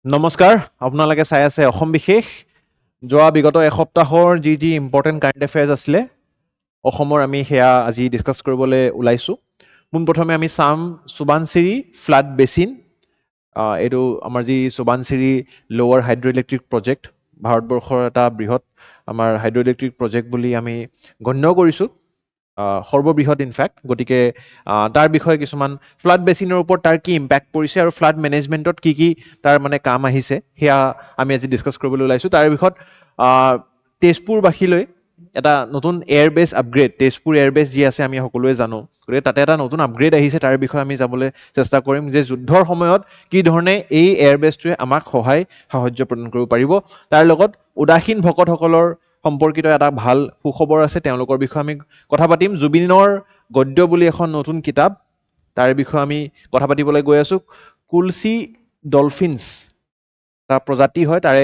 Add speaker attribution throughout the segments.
Speaker 1: নমস্কাৰ আপোনালোকে চাই আছে অসম বিশেষ যোৱা বিগত এসপ্তাহৰ যি ইম্পৰ্টেণ্ট কাৰেণ্ট এফেয়াৰ্ছ আছিলে অসমৰ আমি সেয়া আজি ডিছকাছ কৰিবলৈ ওলাইছোঁ পোনপ্ৰথমে আমি চাম সুবানচিৰি ফ্লাড বেচিন এইটো আমাৰ যি সুবানচিৰি লোৱাৰ হাইড্ৰ ইলেক্ট্ৰিক প্ৰজেক্ট ভাৰতবৰ্ষৰ এটা বৃহৎ আমাৰ হাইড্ৰ ইলেক্ট্ৰিক প্ৰজেক্ট বুলি আমি গণ্য কৰিছোঁ সৰ্ববৃহৎ ইনফেক্ট গতিকে তাৰ বিষয়ে কিছুমান ফ্লাড বেচিনৰ ওপৰত তাৰ কি ইম্পেক্ট পৰিছে আৰু ফ্লাড মেনেজমেণ্টত কি তাৰ মানে কাম আহিছে সেয়া আমি আজি ডিছকাছ কৰিবলৈ ওলাইছোঁ তাৰ বিষয়ত তেজপুৰবাসীলৈ এটা নতুন এয়াৰবেছ আপগ্ৰেড তেজপুৰ এয়াৰবেছ যি আছে আমি সকলোৱে জানো গতিকে তাতে এটা নতুন আপগ্ৰেড আহিছে তাৰ বিষয়ে আমি যাবলৈ চেষ্টা কৰিম যে যুদ্ধৰ সময়ত কি ধৰণে এই এয়াৰবেছটোৱে আমাক সাহায্য প্ৰদান কৰিব পাৰিব তাৰ লগত উদাসীন ভকতসকলৰ সম্পৰ্কিত এটা ভাল সুখবৰ আছে তেওঁলোকৰ বিষয়ে আমি কথা পাতিম জুবিনৰ গদ্য বুলি এখন নতুন কিতাপ তাৰ বিষয়ে আমি কথা পাতিবলৈ গৈ আছোঁ কুলচি ডলফিনছ এটা প্ৰজাতি হয় তাৰে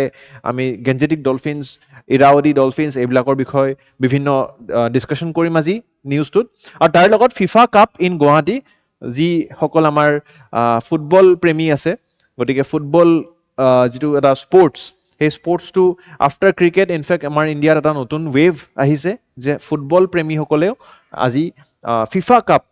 Speaker 1: আমি গেঞ্জেটিক ডলফিনছ ইৰাৱতী ডলফিনছ এইবিলাকৰ বিষয়ে বিভিন্ন ডিছকাশ্যন কৰিম আজি নিউজটোত আৰু তাৰ লগত ফিফা কাপ ইন গুৱাহাটী যিসকল আমাৰ ফুটবল প্ৰেমী আছে গতিকে ফুটবল যিটো এটা স্পৰ্টছ সেই স্পৰ্টছটো আফটাৰ ক্ৰিকেট ইনফেক্ট আমাৰ ইণ্ডিয়াত এটা নতুন ৱেভ আহিছে যে ফুটবল প্ৰেমীসকলেও আজি ফিফা কাপ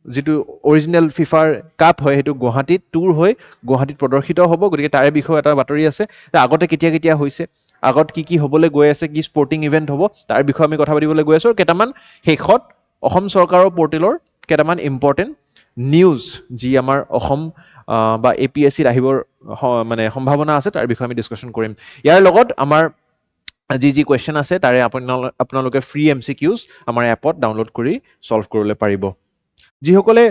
Speaker 1: যিটো অৰিজিনেল ফিফাৰ কাপ হয় সেইটো গুৱাহাটীত টুৰ হৈ গুৱাহাটীত প্ৰদৰ্শিত হ'ব গতিকে তাৰে বিষয়ে এটা বাতৰি আছে আগতে কেতিয়া হৈছে আগত কি হ'বলৈ গৈ আছে কি স্পৰ্টিং ইভেণ্ট হ'ব তাৰ বিষয়ে আমি কথা পাতিবলৈ গৈ আছোঁ আৰু কেইটামান শেষত অসম চৰকাৰৰ পৰ্টেলৰ কেইটামান ইম্পৰ্টেণ্ট নিউজ যি আমাৰ অসম বা APSCত আহিবৰ মানে সম্ভাৱনা আছে তাৰ বিষয়ে আমি ডিছকাশ্যন কৰিম ইয়াৰ লগত আমাৰ যি কুৱেশ্যন আছে তাৰে আপোনালোকে ফ্ৰী MCQs আমাৰ এপত ডাউনলোড কৰি ছল্ভ কৰিবলৈ পাৰিব যিসকলে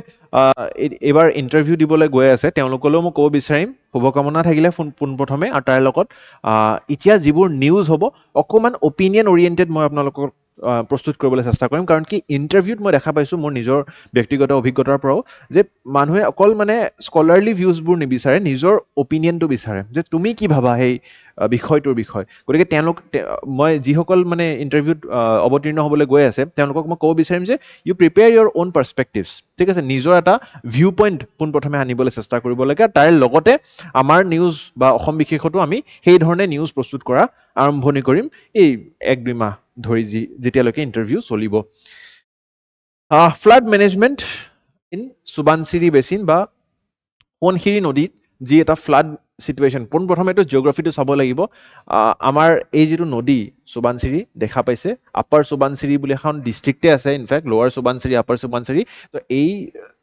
Speaker 1: এইবাৰ ইণ্টাৰভিউ দিবলৈ গৈ আছে তেওঁলোকলৈও মই ক'ব বিচাৰিম শুভকামনা থাকিলে পোনপ্ৰথমে আৰু তাৰ লগত এতিয়া যিবোৰ নিউজ হ'ব অকণমান অপিনিয়ন অৰিয়েণ্টেড মই আপোনালোকক প্ৰস্তুত কৰিবলৈ চেষ্টা কৰিম কাৰণ কি ইণ্টাৰভিউত মই দেখা পাইছোঁ মোৰ নিজৰ ব্যক্তিগত অভিজ্ঞতাৰ পৰাও যে মানুহে অকল মানে স্কলাৰলি ভিউজবোৰ নিবিচাৰে নিজৰ অপিনিয়নটো বিচাৰে যে তুমি কি ভাবা সেই বিষয়টোৰ বিষয়ে গতিকে মই যিসকল মানে ইণ্টাৰভিউত অৱতীৰ্ণ হ'বলৈ গৈ আছে তেওঁলোকক মই ক'ব বিচাৰিম যে U prepare your on perspectives ঠিক আছে নিজৰ এটা ভিউ পইণ্ট পোনপ্ৰথমে আনিবলৈ চেষ্টা কৰিব লাগে তাৰ লগতে আমাৰ নিউজ বা অসম বিশেষতো আমি সেই ধৰণে নিউজ প্ৰস্তুত কৰা আৰম্ভণি কৰিম এই 1-2 মাহ ধৰি যেতিয়ালৈকে ইণ্টাৰভিউ চলিব ফ্লাড মেনেজমেণ্ট ইন সুবানচিৰি বেচিন বা সোৱণশিৰি নদীত যি এটা ফ্লাড চিটুৱেশ্যন পোনপ্ৰথমে এইটো জিঅ'গ্ৰাফিটো চাব লাগিব আমাৰ এই যিটো নদী সুবানচিৰি দেখা পাইছে আপাৰ সুবানচিৰি বুলি এখন ডিষ্ট্ৰিক্টে আছে ইনফেক্ট লোৱাৰ সুবানচিৰি আপাৰ সুবানচিৰি তো এই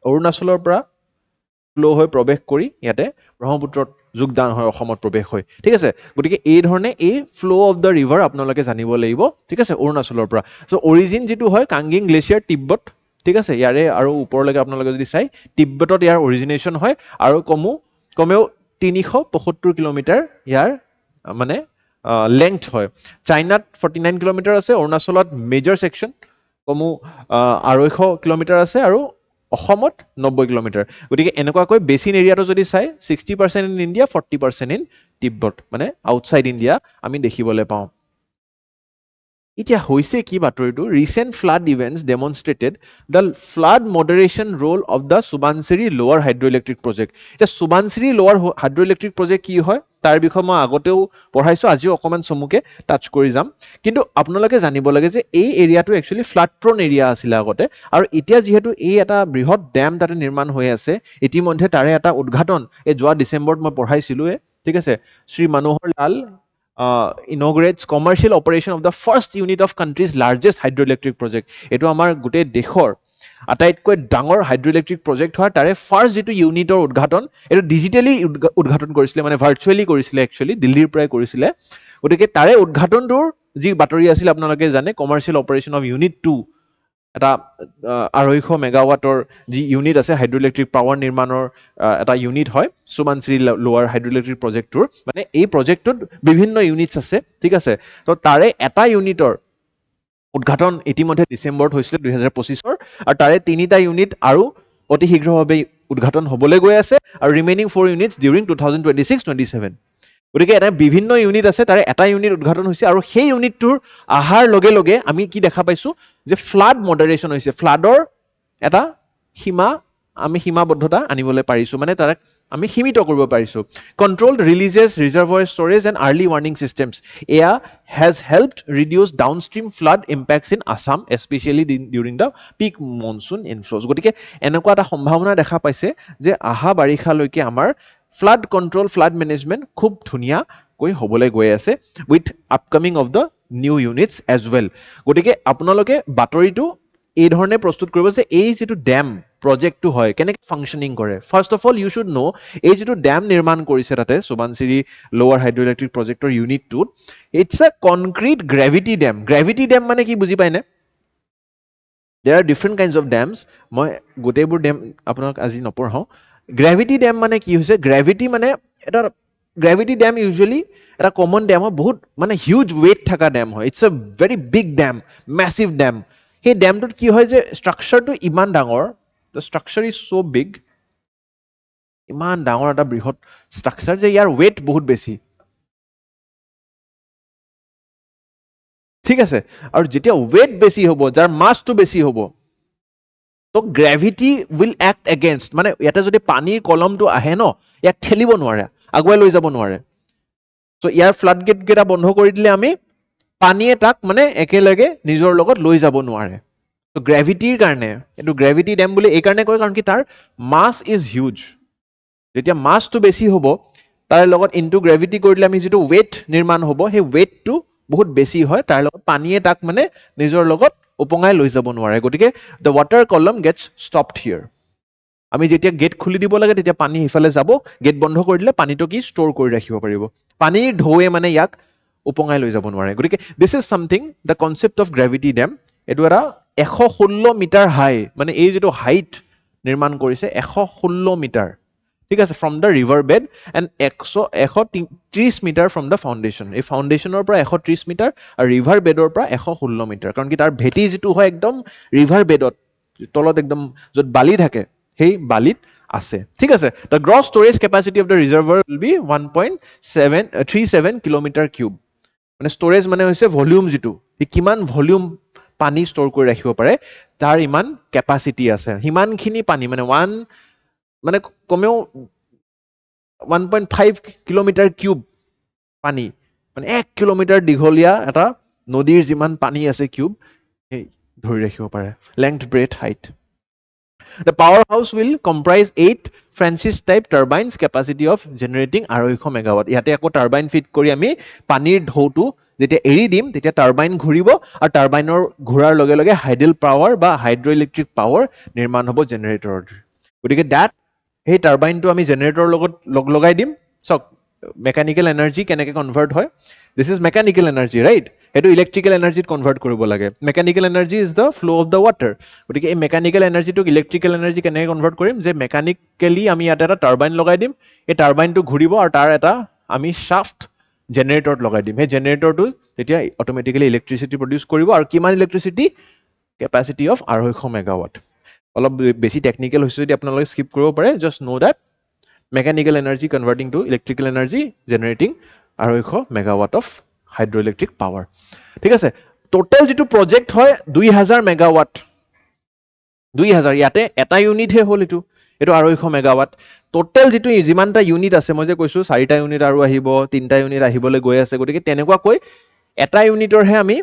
Speaker 1: অৰুণাচলৰ পৰা ফ্ল' হৈ প্ৰৱেশ কৰি ইয়াতে ব্ৰহ্মপুত্ৰত যোগদান হয় অসমত প্ৰৱেশ হয় ঠিক আছে গতিকে এই ধৰণে এই ফ্ল' অফ দ্য ৰিভাৰ আপোনালোকে জানিব লাগিব ঠিক আছে অৰুণাচলৰ পৰা চ' অৰিজিন যিটো হয় কাংগিং গ্লেছিয়াৰ তিব্বত ঠিক আছে ইয়াৰে আৰু ওপৰলৈকে আপোনালোকে যদি চাই তিব্বতত ইয়াৰ অৰিজিনেশ্যন হয় আৰু কমেও 375 কিলোমিটাৰ ইয়াৰ মানে লেংথ হয় চাইনাত 49 কিলোমিটাৰ আছে অৰুণাচলত মেজৰ ছেকশ্যন কমেও 250 কিলোমিটাৰ আছে আৰু অসমত 90 কিলোমিটাৰ গতিকে এনেকুৱাকৈ বেচিন এৰিয়াটো যদি চাই 60% ইন ইণ্ডিয়া 40% ইন তিব্বত মানে আউটছাইড ইণ্ডিয়া আমি দেখিবলৈ পাওঁ এতিয়া হৈছে কি বাতৰিটো recent flood events demonstrated the flood moderation role of the Subansiri lower hydro electric project এতিয়া সুবানচিৰি লোৱাৰ হাইড্ৰ ইলেক্ট্ৰিক প্ৰজেক্ট কি হয় তাৰ বিষয়ে মই আগতেও পঢ়াইছোঁ আজিও অকণমান চমুকে টাচ কৰি যাম কিন্তু আপোনালোকে জানিব লাগে যে এই এৰিয়াটো একচুৱেলি ফ্লাড প্ৰ'ন এৰিয়া আছিলে আগতে আৰু এতিয়া যিহেতু এই এটা বৃহৎ ডেম তাতে নিৰ্মাণ হৈ আছে ইতিমধ্যে তাৰে এটা উদ্ঘাটন এই যোৱা ডিচেম্বৰত মই পঢ়াইছিলোঁৱে ঠিক আছে Shri Manohar Lal inaugurates commercial operation of the first unit of country's largest hydroelectric project এইটো আমাৰ গোটেই দেশৰ আটাইতকৈ ডাঙৰ হাইড্ৰইলেক্ট্ৰিক প্ৰজেক্ট হয় তাৰে ফাৰ্ষ্ট যিটো ইউনিটৰ উদ্ঘাটন এইটো ডিজিটেলি উদ্ঘাটন কৰিছিলে মানে ভাৰ্চুৱেলি কৰিছিলে একচুৱেলি দিল্লীৰ পৰাই কৰিছিলে গতিকে তাৰে উদ্ঘাটনটোৰ যি বাতৰি আছিল আপোনালোকে জানে কমাৰ্চিয়েল অপাৰেশ্যন অফ ইউনিট 2 এটা 250 মেগাৱাটৰ যি ইউনিট আছে হাইড্ৰইলেক্ট্ৰিক পাৱাৰ নিৰ্মাণৰ এটা ইউনিট হয় সুবানচিৰি লোৱাৰ হাইড্ৰইলেক্ট্ৰিক প্ৰজেক্টটোৰ মানে এই প্ৰজেক্টটোত বিভিন্ন ইউনিটছ আছে ঠিক আছে তো তাৰে এটা ইউনিটৰ উদ্ঘাটন ইতিমধ্যে ডিচেম্বৰত হৈছিলে 2025 আৰু তাৰে 3টা ইউনিট আৰু অতি শীঘ্ৰভাৱে উদ্ঘাটন হ'বলৈ গৈ আছে আৰু ৰিমেইনিং 4 ইউনিটছ ডিউৰিং 2026-27 গতিকে এটা বিভিন্ন ইউনিট আছে তাৰে এটা ইউনিট উদ্ঘাটন হৈছে আৰু সেই ইউনিটটোৰ আহাৰ লগে লগে আমি কি দেখা পাইছোঁ যে ফ্লাড মডাৰেশ্যন হৈছে ফ্লাডৰ এটা সীমা আমি সীমাবদ্ধতা আনিবলৈ পাৰিছোঁ মানে তাক আমি সীমিত কৰিব পাৰিছোঁ controlled releases reservoir storage and early warning systems এয়া has helped reduce downstream flood impacts in Assam especially during the peak monsoon inflows গতিকে এনেকুৱা এটা সম্ভাৱনা দেখা পাইছে যে অহা বাৰিষালৈকে আমাৰ ফ্লাড কণ্ট্ৰল ফ্লাড মেনেজমেণ্ট খুব ধুনীয়াকৈ হ'বলৈ গৈ আছে with upcoming of the new units as well গতিকে আপোনালোকে বাতৰিটো এই ধৰণে প্ৰস্তুত কৰিব যে এই যিটো ডেম প্ৰজেক্টটো হয় কেনেকৈ ফাংচনিং কৰে first of all you should know' এই যিটো ডেম নিৰ্মাণ কৰিছে তাতে সুবানচিৰি লোৱাৰ হাইড্ৰ' ইলেক্ট্ৰিক প্ৰজেক্টৰ ইউনিটটোত it's a concrete gravity dam মানে কি বুজি পায়নে there are different kinds of dams মই গোটেইবোৰ ডেম আপোনাক আজি নপঢ়াওঁ গ্ৰেভিটি ডেম মানে কি হৈছে গ্ৰেভিটি মানে এটা গ্ৰেভিটি ডেম ইউজুৱেলি এটা কমন ডেম হয় বহুত মানে হিউজ ৱেইট থকা ডেম হয় it's a very big dam massive dam সেই ডেমটোত কি হয় যে ষ্ট্ৰাকচাৰটো ইমান ডাঙৰ the structure is so' big ইমান ডাঙৰ এটা বৃহৎ ষ্ট্ৰাকচাৰ যে ইয়াৰ ৱেইট বহুত বেছি ঠিক আছে আৰু যেতিয়া ৱেইট বেছি হ'ব যাৰ মাছটো বেছি হ'ব তো গ্ৰেভিটি উইল এক্ট এগেইনষ্ট মানে ইয়াতে যদি পানীৰ কলমটো আহে ন ইয়াক ঠেলিব নোৱাৰে আগুৱাই লৈ যাব নোৱাৰে চ' ইয়াৰ ফ্লাড গেটকেইটা বন্ধ কৰি দিলে আমি পানীয়ে তাক মানে একেলগে নিজৰ লগত লৈ যাব নোৱাৰে তো গ্ৰেভিটিৰ কাৰণে এইটো গ্ৰেভিটি ডেম বুলি এইকাৰণে কয় কাৰণ কি তাৰ মাছ ইজ হিউজ যেতিয়া মাছটো বেছি হ'ব তাৰ লগত ইনটু গ্ৰেভিটি কৰি দিলে আমি যিটো ৱেইট নিৰ্মাণ হ'ব সেই ৱেইটটো বহুত বেছি হয় তাৰ লগত পানীয়ে তাক মানে নিজৰ লগত উপঙাই লৈ যাব নোৱাৰে গতিকে দ্য ৱাটাৰ কলম গেটছ ষ্টপড হিয়াৰ আমি যেতিয়া গেট খুলি দিব লাগে তেতিয়া পানী সিফালে যাব গেট বন্ধ কৰি দিলে পানীটো কি ষ্ট'ৰ কৰি ৰাখিব পাৰিব পানীৰ ঢৌৱে মানে ইয়াক উপঙাই লৈ যাব নোৱাৰে গতিকে this is something the concept of gravity dam এইটো এটা 116 মিটাৰ হাই মানে এই যিটো হাইট নিৰ্মাণ কৰিছে 116 মিটাৰ ঠিক আছে from the river bed and 130 metre from the foundation এই ফাউণ্ডেশ্যনৰ পৰা 130 মিটাৰ আৰু ৰিভাৰ বেডৰ পৰা 116 মিটাৰ কাৰণ কি তাৰ ভেটি যিটো হয় একদম ৰিভাৰ বেডত তলত একদম য'ত বালি থাকে সেই বালিত আছে ঠিক আছে the gross storage capacity of the reservoir will B 1.37 kilometre cube মানে ষ্ট'ৰেজ মানে হৈছে ভলিউম যিটো কিমান ভলিউম পানী ষ্ট'ৰ কৰি ৰাখিব পাৰে তাৰ ইমান কেপাচিটি আছে সিমানখিনি পানী মানে কমেও 1.5 কিলোমিটাৰ কিউব পানী মানে 1 কিলোমিটাৰ দীঘলীয়া এটা নদীৰ যিমান পানী আছে কিউব সেই ধৰি ৰাখিব পাৰে length breath height The powerhouse will comprise 8 Francis type turbines capacity of generating 250 megawatt. ইয়াতে আকৌ টাৰবাইন ফিট কৰি আমি পানীৰ ঢৌটো যেতিয়া এৰি দিম তেতিয়া টাৰবাইন ঘূৰিব আৰু টাৰবাইনৰ ঘূৰাৰ লগে লগে হাইডেল পাৱাৰ বা হাইড্ৰ' ইলেক্ট্ৰিক পাৱাৰ নিৰ্মাণ হ'ব জেনেৰেটৰৰ গতিকে সেই টাৰবাইনটো আমি জেনেৰেটৰৰ লগত লগাই দিম চাওক মেকানিকেল এনাৰ্জি কেনেকৈ কনভাৰ্ট হয় this is mechanical energy right সেইটো ইলেক্ট্ৰিকেল এনাৰ্জিত কনভাৰ্ট কৰিব লাগে মেকানিকেল এনাৰ্জি ইজ দ্য ফ্ল' অফ দ্য ৱাটাৰ গতিকে এই মেকানিকেল এনাৰ্জিটোক ইলেক্ট্ৰিকেল এনাৰ্জি কেনেকৈ কনভাৰ্ট কৰিম যে মেকানিকেলি আমি ইয়াতে এটা টাৰবাইন লগাই দিম এই টাৰবাইনটো ঘূৰিব আৰু তাৰ এটা আমি শ্বাফ্ট জেনেৰেটৰত লগাই দিম সেই জেনেৰেটৰটো তেতিয়া অট'মেটিকেলি ইলেক্ট্ৰিচিটি প্ৰডিউচ কৰিব আৰু কিমান ইলেক্ট্ৰিচিটি কেপাচিটি অফ 250 মেগাৱাট অলপ বেছি টেকনিকেল হৈছে যদি আপোনালোকে স্কিপ কৰিব পাৰে just know' that mechanical energy converting to electrical energy generating 250 megawatt of hydro' electric power ঠিক আছে টোটেল যিটো প্ৰজেক্ট হয় 2000 মেগাৱাট 2000 ইয়াতে এটা ইউনিটহে হ'ল এইটো 250 মেগাৱাট টোটেল যিটো যিমানটা ইউনিট আছে মই যে কৈছোঁ 4টা ইউনিট আৰু আহিব 3টা ইউনিট আহিবলৈ গৈ আছে গতিকে তেনেকুৱাকৈ এটা ইউনিটৰহে আমি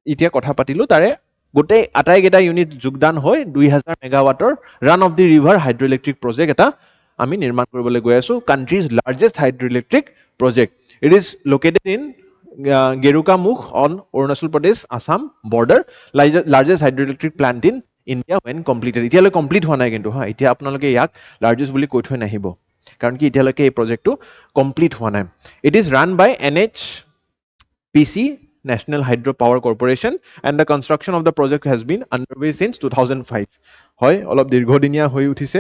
Speaker 1: এতিয়া কথা পাতিলোঁ তাৰে গোটেই আটাইকেইটা ইউনিট যোগদান হৈ 2000 মেগাৱাটৰ run of the river hydro' electric project এটা আমি নিৰ্মাণ কৰিবলৈ গৈ আছোঁ country's largest hydro' electric project it is located in Gerukamukh on Arunachal Pradesh Assam border largest hydro' electric plant in India when completed এতিয়ালৈ কমপ্লিট হোৱা নাই কিন্তু এতিয়া আপোনালোকে ইয়াক লাৰ্জেষ্ট বুলি কৈ থৈ নাহিব কাৰণ কি এতিয়ালৈকে এই প্ৰজেক্টটো কমপ্লিট হোৱা নাই it is run by NHPC National Hydro Power Corporation and the construction of the project has been underway since 2005 হয় অলপ দীৰ্ঘদিনীয়া হৈ উঠিছে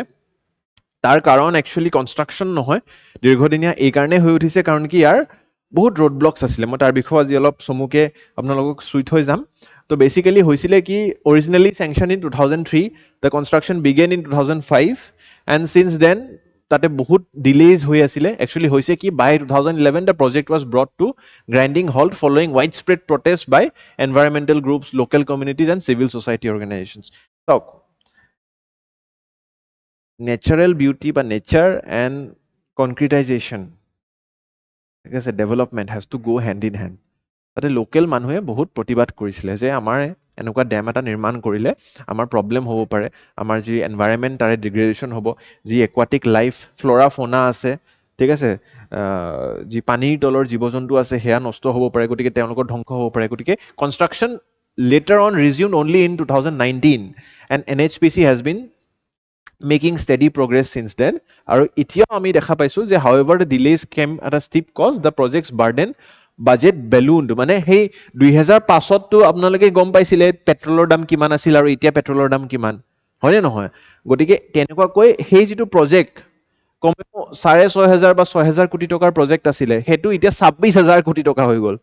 Speaker 1: তাৰ কাৰণ একচুৱেলি কনষ্ট্ৰাকশ্যন নহয় দীৰ্ঘদিনীয়া এই কাৰণে হৈ উঠিছে কাৰণ কি ইয়াৰ বহুত ৰোড ব্লকছ আছিলে মই তাৰ বিষয়ে আজি অলপ চমুকে আপোনালোকক চুই থৈ যাম তো বেচিকেলি হৈছিলে কি originally sanctioned in 2003 the construction began in 2005 and since then তাতে বহুত ডিলেজ হৈ আছিলে একচুৱেলি হৈছে কি by 2011 the project was brought to grinding halt following widespread protest by environmental groups local communities and civil society organisations চাওক natural beauty বা nature and concretisation, ঠিক আছে, development has to go' hand in hand. তাতে local মানুহে বহুত প্ৰতিবাদ কৰিছিলে যে আমাৰ এনেকুৱা ডেম এটা নিৰ্মাণ কৰিলে আমাৰ প্ৰব্লেম হ'ব পাৰে, আমাৰ যি এনভাইৰনমেণ্ট তাৰে ডিগ্ৰেডেশ্যন হ'ব, যি একুৱাটিক লাইফ ফ্ল'ৰা ফ'না আছে, ঠিক আছে, যি পানীৰ তলৰ জীৱ জন্তু আছে সেয়া নষ্ট হ'ব পাৰে, গতিকে তেওঁলোকৰ ধ্বংস হ'ব পাৰে। গতিকে construction later on resumed only in 2019 and NHPC has been making steady progress since then. আৰু এতিয়াও আমি দেখা পাইছোঁ যে however the delays came at a steep cost, the project's burden budget ballooned. মানে সেই 2005তো আপোনালোকে গম পাইছিলে পেট্ৰলৰ দাম কিমান আছিল আৰু এতিয়া পেট্ৰলৰ দাম কিমান, হয়নে নহয়? গতিকে তেনেকুৱাকৈ সেই যিটো প্ৰজেক্ট কমেও 6,500 বা 6,000 কোটি টকাৰ প্ৰজেক্ট আছিলে সেইটো এতিয়া 26,000 কোটি টকা হৈ গ'ল।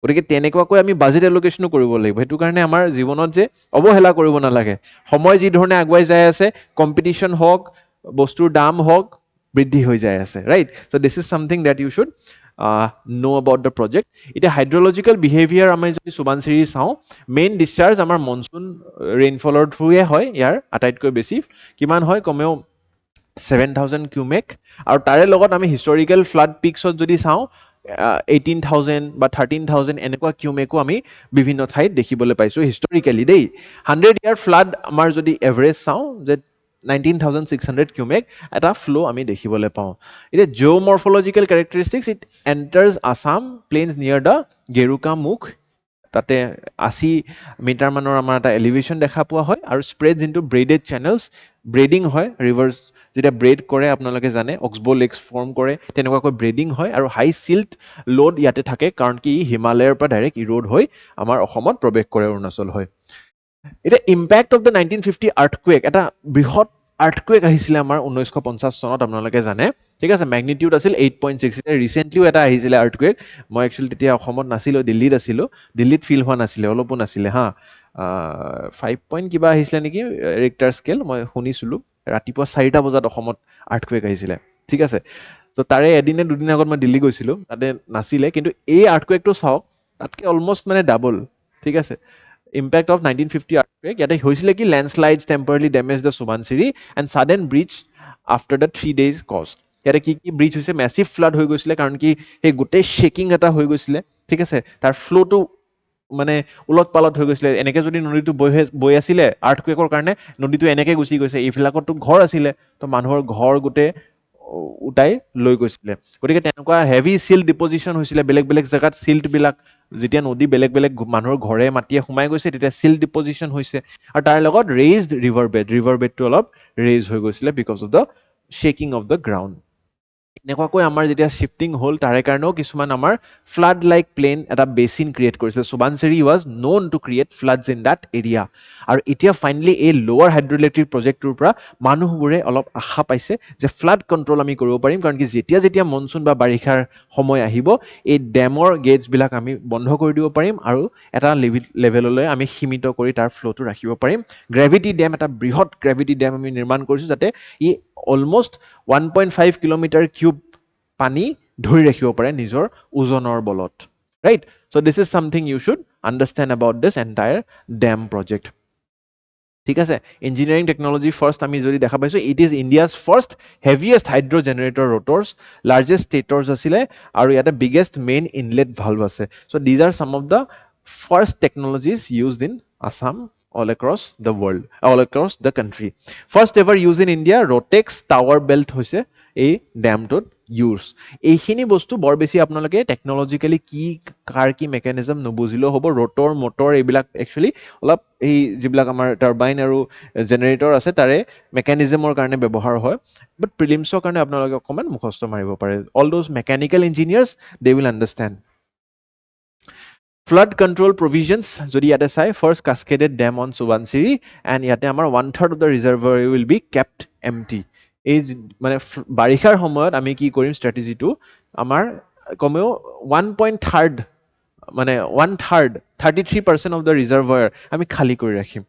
Speaker 1: গতিকে তেনেকুৱাকৈ আমি বাজেট এলোকেশ্যনো কৰিব লাগিব। সেইটো কাৰণে আমাৰ জীৱনত যে অৱহেলা কৰিব নালাগে। সময় যি ধৰণে আগুৱাই যাই আছে, কম্পিটিশ্যন হওক, বস্তুৰ দাম হওক, বৃদ্ধি হৈ যাই আছে, right? So' this is something that you should know about the project. এতিয়া হাইড্ৰলজিকেল বিহেভিয়াৰ আমি যদি সুবানচিৰি চাওঁ, মেইন ডিscharge আমাৰ মনচুন ৰেইনফলৰ থ্ৰুৱে হয়। ইয়াৰ আটাইতকৈ বেছি কিমান হয়? কমেও 7,000 কিউমেক। আৰু তাৰে লগত আমি হিষ্টৰিকেল ফ্লাড পিকছত যদি চাওঁ 18,000 বা 13,000 এনেকুৱা কিউমেকো আমি বিভিন্ন ঠাইত দেখিবলৈ পাইছোঁ হিষ্টৰিকেলি দেই। 100 ইয়াৰ ফ্লাড আমাৰ যদি এভাৰেজ চাওঁ যে 19,600 কিউমেক এটা ফ্ল' আমি দেখিবলৈ পাওঁ। এতিয়া জিঅ'মৰ্ফলজিকেল কেৰেক্টাৰিষ্টিক্স, ইট এণ্টাৰ্ছ আছাম প্লেইনছ নিয়াৰ দ্য গেৰুকা মুখ। তাতে 80 মিটাৰমানৰ আমাৰ এটা এলিভেশ্যন দেখা পোৱা হয় আৰু spread into branded channels, breathing হয়, ৰিভাৰ্ছ যেতিয়া ব্ৰেড কৰে আপোনালোকে জানে অক্সবো লেকছ ফৰ্ম কৰে, তেনেকুৱাকৈ ব্ৰেডিং হয় আৰু হাই চিল্ট লোড ইয়াতে থাকে কাৰণ কি হিমালয়ৰ পৰা ডাইৰেক্ট ইৰোড হৈ আমাৰ অসমত প্ৰৱেশ কৰে, অৰুণাচল হয়। এতিয়া ইম্পেক্ট অফ দ্য 1950 আৰ্থকুৱেক, এটা বৃহৎ আৰ্থকুৱেক আহিছিলে আমাৰ 1950 চনত, আপোনালোকে জানে, ঠিক আছে, মেগনিটিউড আছিল 8.6। ৰিচেণ্টলিও এটা আহিছিলে আৰ্থকুৱেক, মই একচুৱেলি তেতিয়া অসমত নাছিলোঁ, দিল্লীত আছিলোঁ, দিল্লীত ফিল হোৱা নাছিলে, অলপো নাছিলে হা, 5 পইণ্ট কিবা আহিছিলে নেকি ৰিক্টাৰ স্কেল, মই শুনিছিলোঁ। ৰাতিপুৱা 4টা বজাত অসমত আৰ্থকুৱেক আহিছিলে, ঠিক আছে। ত' তাৰে এদিনে দুদিন আগত মই দিল্লী গৈছিলোঁ, তাতে নাছিলে, কিন্তু এই আৰ্থকুৱেকটো চাওক, তাতকৈ অলমষ্ট মানে ডাবল, ঠিক আছে। ইম্পেক্ট অফ 1950 আৰ্থকুৱেক, ইয়াতে হৈছিলে কি landslides temporarily damaged the Subansiri and sudden bridge after the 3 days কষ্ট। ইয়াতে কি কি ব্ৰিজ হৈছে? মেচিভ ফ্লাড হৈ গৈছিলে, কাৰণ কি সেই গোটেই শ্বেকিং এটা হৈ গৈছিলে, ঠিক আছে, তাৰ ফ্ল'টো মানে উলট পালট হৈ গৈছিলে। এনেকৈ যদি নদীটো বৈ আছিলে আৰ্থকুৱেকৰ কাৰণে, নদীটো এনেকৈ গুচি গৈছে, এইবিলাকতো ঘৰ আছিলে, তো মানুহৰ ঘৰ গোটেই উটাই লৈ গৈছিলে। গতিকে তেনেকুৱা হেভি চিল্ট ডিপজিশ্যন হৈছিলে বেলেগ বেলেগ জেগাত। চিল্টবিলাক যেতিয়া নদী বেলেগ বেলেগ মানুহৰ ঘৰে মাটিয়ে সোমাই গৈছে, তেতিয়া চিল্ট ডিপজিশ্যন হৈছে আৰু তাৰ লগত ৰেইজড ৰিভাৰ বেডটো অলপ ৰেইজ হৈ গৈছিলে because of the shaking of the ground. এনেকুৱাকৈ আমাৰ যেতিয়া শ্বিফটিং হ'ল, তাৰে কাৰণেও কিছুমান আমাৰ ফ্লাড লাইক প্লেইন এটা বেচিন ক্ৰিয়েট কৰিছিল। Subansiri was known to create floods in that area. আৰু এতিয়া ফাইনেলি এই লোৱাৰ হাইড্ৰ' ইলেক্ট্ৰিক প্ৰজেক্টটোৰ পৰা মানুহবোৰে অলপ আশা পাইছে যে ফ্লাড কণ্ট্ৰল আমি কৰিব পাৰিম, কাৰণ কি যেতিয়া মনচুন বা বাৰিষাৰ সময় আহিব, এই ডেমৰ গেটছবিলাক আমি বন্ধ কৰি দিব পাৰিম আৰু এটা লেভেললৈ আমি সীমিত কৰি তাৰ ফ্ল'টো ৰাখিব পাৰিম। গ্ৰেভিটি ডেম, এটা বৃহৎ গ্ৰেভিটি ডেম আমি নিৰ্মাণ কৰিছোঁ, যাতে ই অলমষ্ট 1.5 কিলোমিটাৰ কিউব পানী ধৰি ৰাখিব পাৰে নিজৰ ওজনৰ বলত, right? So' this is something you should understand about this entire dam project, ঠিক আছে। ইঞ্জিনিয়াৰিং টেকনলজি ফাৰ্ষ্ট আমি যদি দেখা পাইছোঁ, it is India's first heaviest hydro' generator rotors, largest stators আছিলে আৰু ইয়াতে বিগেষ্ট মেইন ইনলেট ভাল্ভ আছে। So' these are some of the first technologies used in Assam all across the world, all across the country. First ever use in India, Rotex tower belt হৈছে এই ডেমটোত use. এইখিনি বস্তু বৰ বেছি আপোনালোকে টেকনলজিকেলি কাৰ কি mechanism নুবুজিলেও হ'ব। ৰটৰ মটৰ এইবিলাক একচুৱেলি অলপ এই যিবিলাক আমাৰ টাৰ্বাইন আৰু জেনেৰেটৰ আছে তাৰে মেকানিজমৰ কাৰণে ব্যৱহাৰ হয়, বাট প্ৰিলিমছৰ কাৰণে আপোনালোকে অকণমান মুখস্থ মাৰিব পাৰে। All those mechanical engineers they will understand. Flood control provisions যদি ইয়াতে চাই, first cascaded dam on Subansiri, and ইয়াতে আমাৰ 1/3 of the reservoir will be kept empty. এই মানে বাৰিষাৰ সময়ত আমি কি কৰিম, ষ্ট্ৰেটেজিটো আমাৰ কমেও 1/3 মানে 1/3 33% অফ দ্য ৰিজাৰ্ভাৰ আমি খালী কৰি ৰাখিম,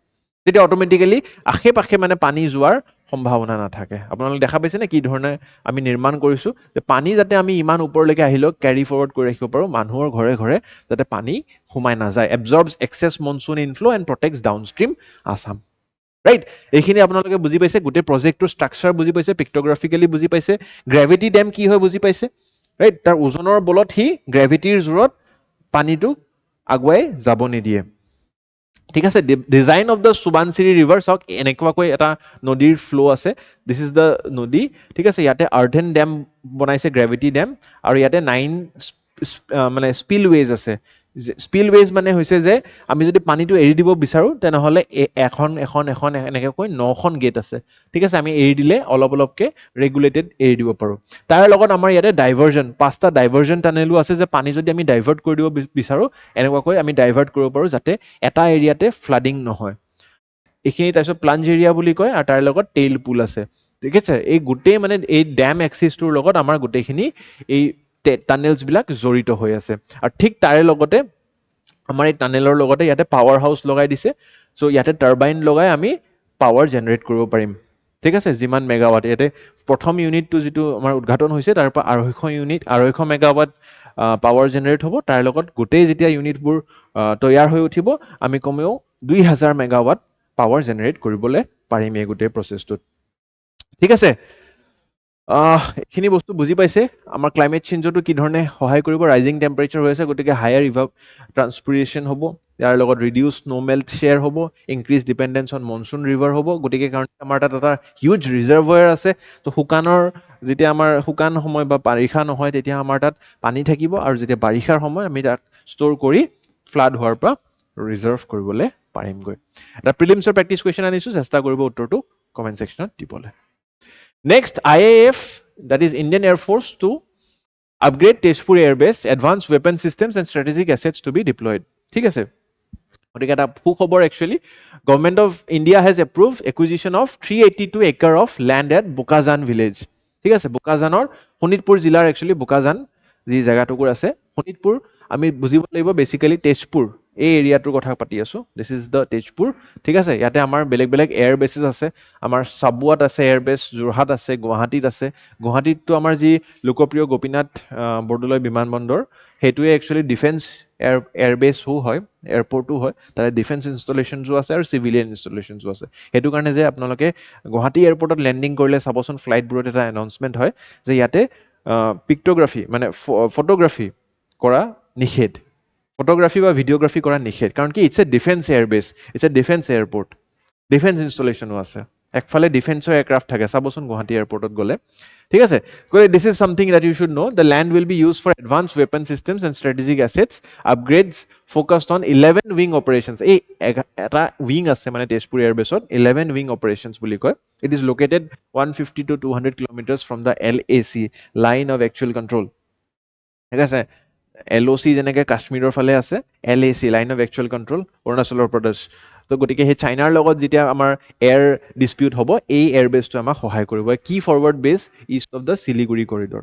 Speaker 1: তেতিয়া অট'মেটিকেলি আশে পাশে মানে পানী যোৱাৰ সম্ভাৱনা নাথাকে। আপোনালোকে দেখা পাইছেনে কি ধৰণে আমি নিৰ্মাণ কৰিছোঁ, যে পানী যাতে আমি ইমান ওপৰলৈকে আহিলেও কেৰি ফৰৱাৰ্ড কৰি ৰাখিব পাৰোঁ, মানুহৰ ঘৰে ঘৰে যাতে পানী সোমাই নাযায়। Absorbs excess monsoon inflow' and protects downstream Assam. Right এইখিনি আপোনালোকে বুজি পাইছে গোটেই প্ৰজেক্টটোৰ ষ্ট্ৰাকচাৰ বুজি পাইছে পিক্টোগ্ৰাফিকেলি বুজি পাইছে গ্ৰেভিটি ডেম কি হয় বুজি পাইছে ৰাইট তাৰ ওজনৰ বলত সি গ্ৰেভিটিৰ জোৰত পানীটো আগুৱাই যাব নিদিয়ে ঠিক আছে ডিজাইন অফ দ্য সুবানচিৰি ৰিভাৰ চাওক এনেকুৱাকৈ এটা নদীৰ ফ্ল' আছে দিছ ইজ দ্য নদী ঠিক আছে ইয়াতে আৰ্থেন ডেম বনাইছে গ্ৰেভিটি ডেম আৰু ইয়াতে 9 মানে স্পিলৱেজ আছে স্পিলৱেজ মানে হৈছে যে আমি যদি পানীটো এৰি দিব বিচাৰোঁ তেনেহ'লে এখন এনেকৈ 9খন গেট আছে ঠিক আছে আমি এৰি দিলে অলপ অলপকৈ ৰেগুলেটেড এৰি দিব পাৰোঁ তাৰ লগত আমাৰ ইয়াতে ডাইভাৰ্জন 5টা ডাইভাৰ্জন টানেলো আছে যে পানী যদি আমি ডাইভাৰ্ট কৰি দিব বিচাৰোঁ এনেকুৱাকৈ আমি ডাইভাৰ্ট কৰিব পাৰোঁ যাতে এটা এৰিয়াতে ফ্লাডিং নহয় এইখিনি তাৰপিছত প্লাঞ্জ এৰিয়া বুলি কয় আৰু তাৰ লগত টেইল পুল আছে ঠিক আছে এই গোটেই মানে এই ডেম এক্সিছটোৰ লগত আমাৰ গোটেইখিনি এই টানেলছবিলাক জড়িত হৈ আছে আৰু ঠিক তাৰে লগতে আমাৰ এই টানেলৰ লগতে ইয়াতে পাৱাৰ হাউচ লগাই দিছে চ' ইয়াতে টাৰ্বাইন লগাই আমি পাৱাৰ জেনেৰেট কৰিব পাৰিম ঠিক আছে যিমান মেগাৱাট ইয়াতে প্ৰথম ইউনিটটো যিটো আমাৰ উদ্ঘাটন হৈছে তাৰ পৰা 250 মেগাৱাট পাৱাৰ জেনেৰেট হ'ব তাৰ লগত গোটেই যেতিয়া ইউনিটবোৰ তৈয়াৰ হৈ উঠিব আমি কমেও 2000 মেগাৱাট পাৱাৰ জেনেৰেট কৰিবলৈ পাৰিম এই গোটেই প্ৰচেছটোত ঠিক আছে এইখিনি বস্তু বুজি পাইছে আমাৰ ক্লাইমেট চেঞ্জতো কি ধৰণে সহায় কৰিব ৰাইজিং টেম্পাৰেচাৰ হৈ আছে গতিকে হায়াৰ ৰিভাৰ ট্ৰান্সপিৰেশ্যন হ'ব ইয়াৰ লগত ৰিডিউচ স্ন'মেল্ট শ্বেয়াৰ হ'ব ইনক্ৰিজ ডিপেণ্ডেঞ্চ অন মনচুন ৰিভাৰ হ'ব গতিকে কাৰণ আমাৰ তাত এটা হিউজ ৰিজাৰ্ভয়াৰ আছে তো শুকানৰ যেতিয়া আমাৰ শুকান সময় বা বাৰিষা নহয় তেতিয়া আমাৰ তাত পানী থাকিব আৰু যেতিয়া বাৰিষাৰ সময় আমি তাক ষ্ট'ৰ কৰি ফ্লাড হোৱাৰ পৰা ৰিজাৰ্ভ কৰিবলৈ পাৰিমগৈ এটা প্ৰিলিমছৰ প্ৰেক্টিছ কুৱেশ্যন আনিছোঁ চেষ্টা কৰিব উত্তৰটো কমেণ্ট ছেকশ্যনত দিবলৈ Next, IAF, that is Indian Air Force, to upgrade Tezpur Air Base, advanced weapon systems and strategic assets to be deployed. ঠিক আছে গতিকে এটা সুখবৰ actually government of India has approve acquisition of 382 acre of land at Bokajan village ঠিক আছে বোকাজানৰ শোণিতপুৰ জিলাৰ actually Bokajan যি জেগাটুকুৰ আছে শোণিতপুৰ আমি বুজিব লাগিব বেচিকেলি তেজপুৰ এই এৰিয়াটোৰ কথা পাতি আছোঁ দিছ ইজ দ্য তেজপুৰ ঠিক আছে ইয়াতে আমাৰ বেলেগ বেলেগ এয়াৰ বেছেছ আছে আমাৰ চাবুৱাত আছে এয়াৰ বেছ যোৰহাট আছে গুৱাহাটীত আছে গুৱাহাটীততো আমাৰ যি লোকপ্ৰিয় গোপীনাথ বৰদলৈ বিমানবন্দৰ সেইটোৱে একচুৱেলি ডিফেন্স এয়াৰবেছো হয় এয়াৰপৰ্টো হয় তাতে ডিফেন্স ইনষ্টলেশ্যনছো আছে আৰু চিভিলিয়ান ইনষ্টলেশ্যনছো আছে সেইটো কাৰণে যে আপোনালোকে গুৱাহাটী এয়াৰপৰ্টত লেণ্ডিং কৰিলে চাবচোন ফ্লাইটবোৰত এটা এনাউন্সমেণ্ট হয় যে ইয়াতে পিক্টোগ্ৰাফী মানে ফটোগ্ৰাফী কৰা নিষেধ ফটোগ্ৰাফী বা ভিডিঅ'গ্ৰাফী কৰা নিষেধ কাৰণ কি it's a defence airbase it's a defence airport defence ইনষ্টলেশ্যনো আছে একফালে ডিফেন্সৰ এয়াৰক্ৰাফ্ট থাকে চাবচোন গুৱাহাটী এয়াৰপৰ্টত গ'লে ঠিক আছে this is something that you should know the land will be use for advance weapon systems and strategic assets upgrades focused on 11 wing operations এই এটা উইং আছে মানে তেজপুৰ এয়াৰবেছত 11 উইং অপাৰেশ্যনছ বুলি কয় it is located 150 to 200 kilometres from the LAC line of actual control ঠিক আছে LOC যেনেকৈ কাশ্মীৰৰ ফালে আছে LAC line of actual control অৰুণাচলৰ প্ৰদেশ তো গতিকে সেই চাইনাৰ লগত যেতিয়া আমাৰ এয়াৰ ডিছপিউট হ'ব এই এয়াৰবেছটো আমাক সহায় কৰিব কি ফৰৱাৰ্ড বেছ east of the Siliguri corridor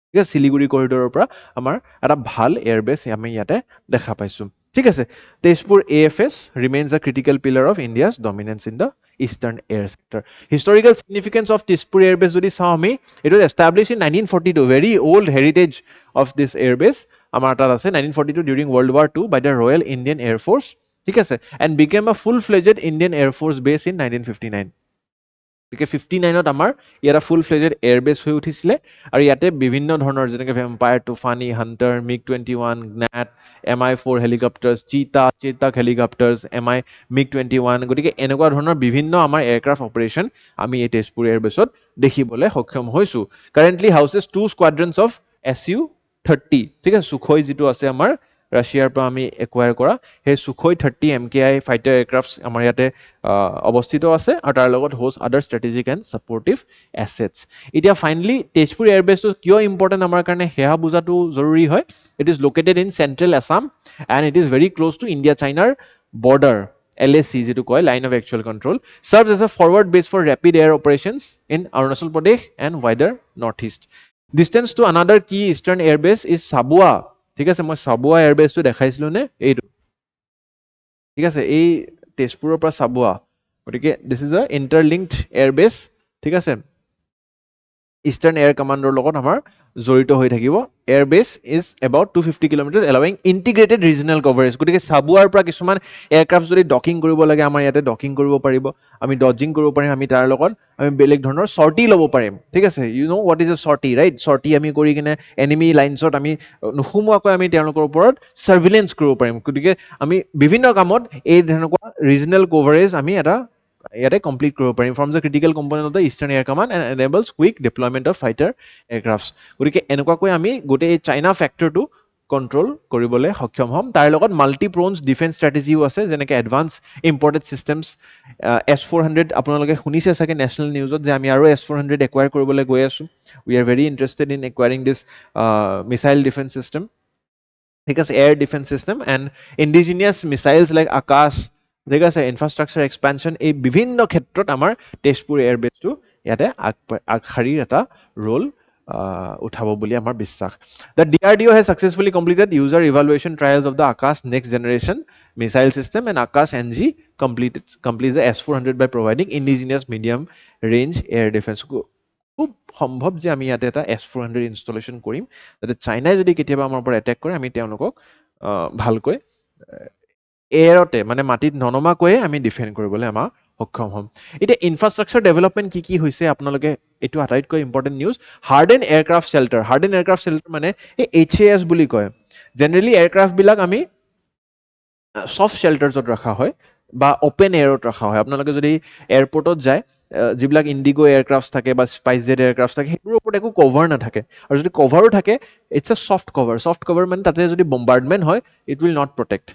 Speaker 1: ঠিক আছে শিলিগুৰি কৰিডৰৰ পৰা আমাৰ এটা ভাল এয়াৰবেছ আমি ইয়াতে দেখা পাইছোঁ ঠিক আছে Tezpur AFS remains a critical pillar of India's dominance in the eastern air sector historical significance of Tezpur airbase যদি চাওঁ আমি it was establish in 1942 very old heritage of this airbase আমাৰ তাত আছে 1942 during world war II by the royal Indian air force ঠিক আছে and became a full fledged Indian air force base in 1959 গতিকে 59ত আমাৰ ইয়াত ফুল ফ্লেজেড এয়াৰবেছ হৈ উঠিছিলে আৰু ইয়াতে বিভিন্ন ধৰণৰ যেনেকৈ vampire Toofani hunter MiG-21 gnat MI-4 helicopters Chetak helicopters MiG-21 গতিকে এনেকুৱা ধৰণৰ বিভিন্ন আমাৰ এয়াৰক্ৰাফ্ট অপাৰেশ্যন আমি এই তেজপুৰ এয়াৰবেছত দেখিবলৈ সক্ষম হৈছোঁ কাৰেণ্টলি হাউচেছ 2 স্কোৱাড্ৰনছ অফ Su-30 ঠিক আছে সুখoi যিটো আছে আমাৰ ৰাছিয়াৰ পৰা আমি একুৱায়াৰ কৰা সেই সুখoi 30 MKI ফাইটাৰ এয়াৰক্ৰাফ্টছ আমাৰ ইয়াতে অৱস্থিত আছে আৰু তাৰ লগত host other strategic and supportive assets এতিয়া ফাইনেলি তেজপুৰ এয়াৰবেছটো কিয় ইম্পৰ্টেণ্ট আমাৰ কাৰণে সেয়া বুজাটো জৰুৰী হয় it is located in central Assam and it is very close to India চাইনাৰ বৰ্ডাৰ LAC যিটো কয় line of actual control serves as a forward base for rapid air operations in Arunachal Pradesh and wider north east distance to another key eastern airbase is Chabua ঠিক আছে মই চাবুৱা এয়াৰবেছটো দেখাইছিলোঁ নে এইটো ঠিক আছে এই তেজপুৰৰ পৰা চাবুৱা গতিকে দিছ ইজ আ ইণ্টাৰলিংকড এয়াৰবেছ ঠিক আছে ইষ্টাৰ্ণ এয়াৰ কমাণ্ডৰ লগত আমাৰ জড়িত হৈ থাকিব air base is about 250 kilometer allowing integrated regional coverage গতিকে চাবুৱাৰ পৰা কিছুমান এয়াৰক্ৰাফ্ট যদি ডকিং কৰিব লাগে আমাৰ ইয়াতে ডকিং কৰিব পাৰিব আমি ডজিং কৰিব পাৰিম আমি তাৰ লগত আমি বেলেগ ধৰণৰ চৰ্টি ল'ব পাৰিম ঠিক আছে you know' what is a sortie right sortie আমি কৰি কিনে এনিমি লাইনছত আমি নোসোমোৱাকৈ আমি তেওঁলোকৰ ওপৰত চাৰ্ভিলেঞ্চ কৰিব পাৰিম গতিকে আমি বিভিন্ন কামত এই তেনেকুৱা ৰিজনেল কভাৰেজ আমি এটা ইয়াতে কমপ্লিট কৰিব পাৰিম from the critical component of the eastern air command and enables quick deployment of fighter aircrafts গতিকে এনেকুৱাকৈ আমি গোটেই চাইনা ফেক্টৰটো কণ্ট্ৰল কৰিবলৈ সক্ষম হ'ম তাৰ লগত মাল্টি প্ৰ'নছ ডিফেন্স ষ্ট্ৰেটেজিও আছে যেনেকৈ এডভান্স ইম্পৰ্টেড ছিষ্টেমছ S-400 আপোনালোকে শুনিছে চাগে নেশ্যনেল নিউজত যে আমি আৰু S-400 একুৱায়াৰ কৰিবলৈ গৈ আছোঁ we are very interested in acquiring this missile defence system ঠিক আছে air defence system and indigenous missiles like Akash ঠিক আছে ইনফ্ৰাষ্ট্ৰাকচাৰ এক্সপেনশ্যন এই বিভিন্ন ক্ষেত্ৰত আমাৰ তেজপুৰ এয়াৰবেছটো ইয়াতে আগশাৰীৰ এটা ৰোল উঠাব বুলি আমাৰ বিশ্বাস the DRDO has successfully completed user evaluation trials of the Akash next generation missile system and Akash NG completes the S-400 by providing indigenous medium range air defense খুব সম্ভৱ যে আমি ইয়াতে এটা S-400 ইনষ্টলেশ্যন কৰিম যাতে চাইনাই যদি কেতিয়াবা আমাৰ পৰা এটেক কৰে আমি তেওঁলোকক ভালকৈ এয়াৰতে মানে মাটিত ননমাকৈয়ে আমি ডিফেণ্ড কৰিবলৈ আমাৰ সক্ষম হ'ম এতিয়া ইনফ্ৰাষ্ট্ৰাকচাৰ ডেভেলপমেণ্ট কি হৈছে আপোনালোকে এইটো আটাইতকৈ ইম্পৰ্টেণ্ট নিউজ হাৰ্ডেন এয়াৰক্ৰাফ্ট শেল্টাৰ মানে এই HAS বুলি কয় জেনেৰেলি এয়াৰক্ৰাফ্টবিলাক আমি ছফ্ট শেল্টাৰ্ছত ৰখা হয় বা অ'পেন এয়াৰত ৰখা হয় আপোনালোকে যদি এয়াৰপৰ্টত যায় যিবিলাক ইণ্ডিগো এয়াৰক্ৰাফ্ট থাকে বা স্পাইচজেট এয়াৰক্ৰাফ্ট থাকে সেইবোৰৰ ওপৰত একো কভাৰ নাথাকে আৰু যদি কভাৰো থাকে ইটছ এ ছফ্ট কভাৰ মানে তাতে যদি বম্বাৰ্ডমেণ্ট হয় ইট উইল নট প্ৰটেক্ট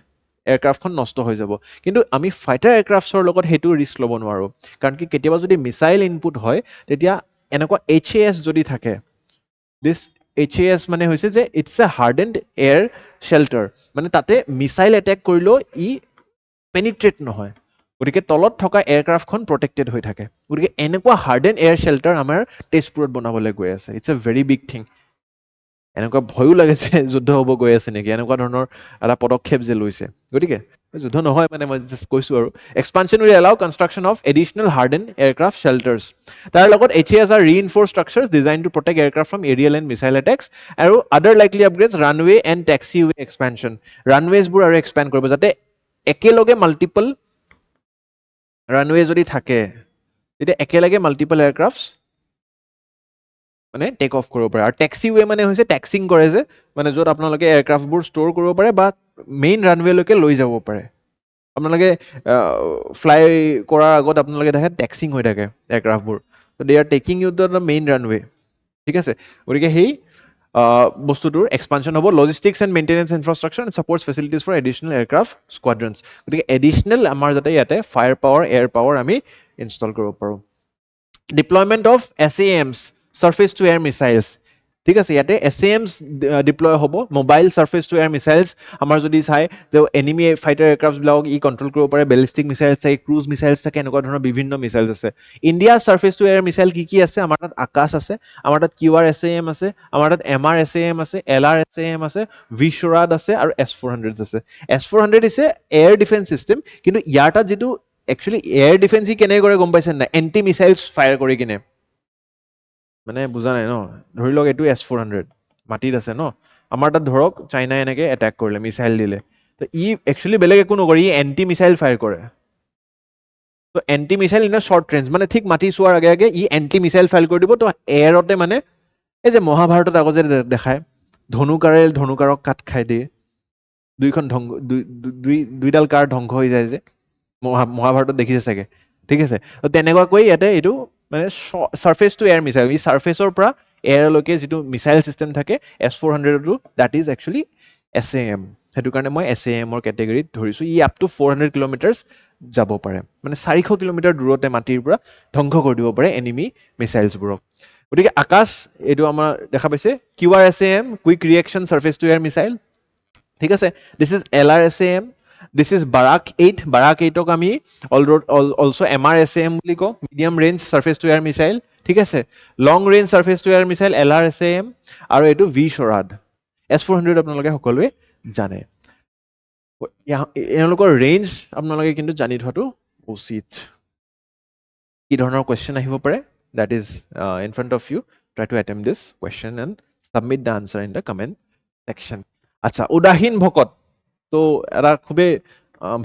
Speaker 1: এয়াৰক্ৰাফ্টখন নষ্ট হৈ যাব কিন্তু আমি ফাইটাৰ এয়াৰক্ৰাফ্টছৰ লগত সেইটো ৰিস্ক ল'ব নোৱাৰোঁ কাৰণ কি কেতিয়াবা যদি মিছাইল ইনপুট হয় তেতিয়া এনেকুৱা HAS যদি থাকে দিছ HAS মানে হৈছে যে ইটছ এ হাৰ্ডেণ্ড এয়াৰ শেল্টাৰ মানে তাতে মিছাইল এটেক কৰিলেও ই পেনিট্ৰেট নহয় গতিকে তলত থকা এয়াৰক্ৰাফ্টখন প্ৰটেক্টেড হৈ থাকে গতিকে এনেকুৱা হাৰ্ডেণ্ড এয়াৰ শেল্টাৰ আমাৰ তেজপুৰত বনাবলৈ গৈ আছে it's a very big thing এনেকুৱা ভয়ো লাগে যে যুদ্ধ হ'ব গৈ আছে নেকি এনেকুৱা ধৰণৰ এটা পদক্ষেপ যে লৈছে গতিকে যুদ্ধ নহয় মানে মই জাষ্ট কৈছোঁ আৰু expansion will allow construction of additional harden aircraft shelters তাৰ লগত HAS are reinforced structures designed to protect aircraft from aerial and missile attacks আৰু other likely upgrades runway and taxiway expansion runwaysবোৰ আৰু এক্সপেণ্ড কৰিব যাতে একেলগে মাল্টিপল ৰানৱে যদি থাকে তেতিয়া একেলগে মাল্টিপল এয়াৰক্ৰাফ্টছ মানে টেক অফ কৰিব পাৰে আৰু টেক্সিৱে মানে হৈছে টেক্সিং কৰে যে মানে য'ত আপোনালোকে এয়াৰক্ৰাফ্টবোৰ ষ্ট'ৰ কৰিব পাৰে বা মেইন ৰানৱেলৈকে লৈ যাব পাৰে আপোনালোকে ফ্লাই কৰাৰ আগত আপোনালোকে দেখে টেক্সিং হৈ থাকে এয়াৰক্ৰাফ্টবোৰ they are taking you the main runway ঠিক আছে গতিকে সেই বস্তুটোৰ এক্সপানশ্যন হ'ব logistics and maintenance infrastructure and supports facilities for additional aircraft squadrons গতিকে এডিশ্যনেল আমাৰ যাতে ইয়াতে ফায়াৰ পাৱাৰ এয়াৰ পাৱাৰ আমি ইনষ্টল কৰিব পাৰোঁ deployment of SAMs surface to air missiles ঠিক আছে ইয়াতে SAMs ডিপ্লয় হ'ব mobile surface to air missiles আমাৰ যদি চাই যে এনিমি ফাইটাৰ এয়াৰক্ৰাফ্টবিলাকক ই কণ্ট্ৰল কৰিব পাৰে বেলিষ্টিক মিছাইলছ থাকে ক্ৰুজ মিছাইলছ থাকে এনেকুৱা ধৰণৰ বিভিন্ন মিছাইলছ আছে ইণ্ডিয়াৰ সাৰ্ফেচ টু এয়াৰ মিছাইল কি আছে আমাৰ তাত আকাশ আছে আমাৰ তাত QRSAM আছে আমাৰ তাত MRSAM আছে LRSAM আছে ভিশ্বৰাড আছে আৰু S-400 আছে S-400 is a air defence system কিন্তু ইয়াৰ তাত যিটো একচুৱেলি এয়াৰ ডিফেন্স ই কেনেকৈ কৰে গম পাইছে নাই এণ্টি মিছাইলছ ফায়াৰ কৰি কিনে মানে বুজা নাই ন ধৰি লওক এইটো S-400 মাটিত আছে ন আমাৰ তাত ধৰক চাইনাই এনেকৈ এটেক কৰিলে মিছাইল দিলে তো ই একচুৱেলি বেলেগ একো নকৰে ই এণ্টি মিছাইল ফায়াৰ কৰে তো anti missile in short range মানে ঠিক মাটি চোৱাৰ আগে আগে ই এণ্টি মিছাইল ফায়াৰ কৰি দিব তো এয়াৰতে মানে এই যে মহাভাৰতত আগতে দেখায় ধনুকাৰক কাট খাই দিয়ে দুইডাল কাৰ ধ্বংস হৈ যায় যে মহাভাৰতত দেখিছে চাগে ঠিক আছে তো তেনেকুৱাকৈ ইয়াতে এইটো মানে সাৰ্ফেচ টু এয়াৰ মিছাইল ই সাৰ্ফেচৰ পৰা এয়াৰলৈকে যিটো মিছাইল চিষ্টেম থাকে S-400টো দ্যাট ইজ একচুৱেলি SAM সেইটো কাৰণে মই SAMৰ কেটেগৰীত ধৰিছোঁ ই আপ টু 400 কিলোমিটাৰ্ছ যাব পাৰে মানে 400 কিলোমিটাৰ দূৰতে মাটিৰ পৰা ধ্বংস কৰি দিব পাৰে এনিমি মিছাইলছবোৰক গতিকে আকাশ এইটো আমাৰ দেখা পাইছে QRSAM quick reaction surface to air missile ঠিক আছে this is LRSAM this is Barak 8ক আমি অলছ' MRSAM বুলি কওঁ medium range surface to air missile ঠিক আছে long range surface to air missile LRSAM আৰু এইটো ভিশ্বৰাড S-400 আপোনালোকে সকলোৱে জানে এওঁলোকৰ ৰেঞ্জ আপোনালোকে কিন্তু জানি থোৱাটো উচিত কি ধৰণৰ কুৱেশ্যন আহিব পাৰে that is in front of you try to attempt this question and submit the answer in the comment section. আচ্ছা, উদাসীন ভকত তো এটা খুবেই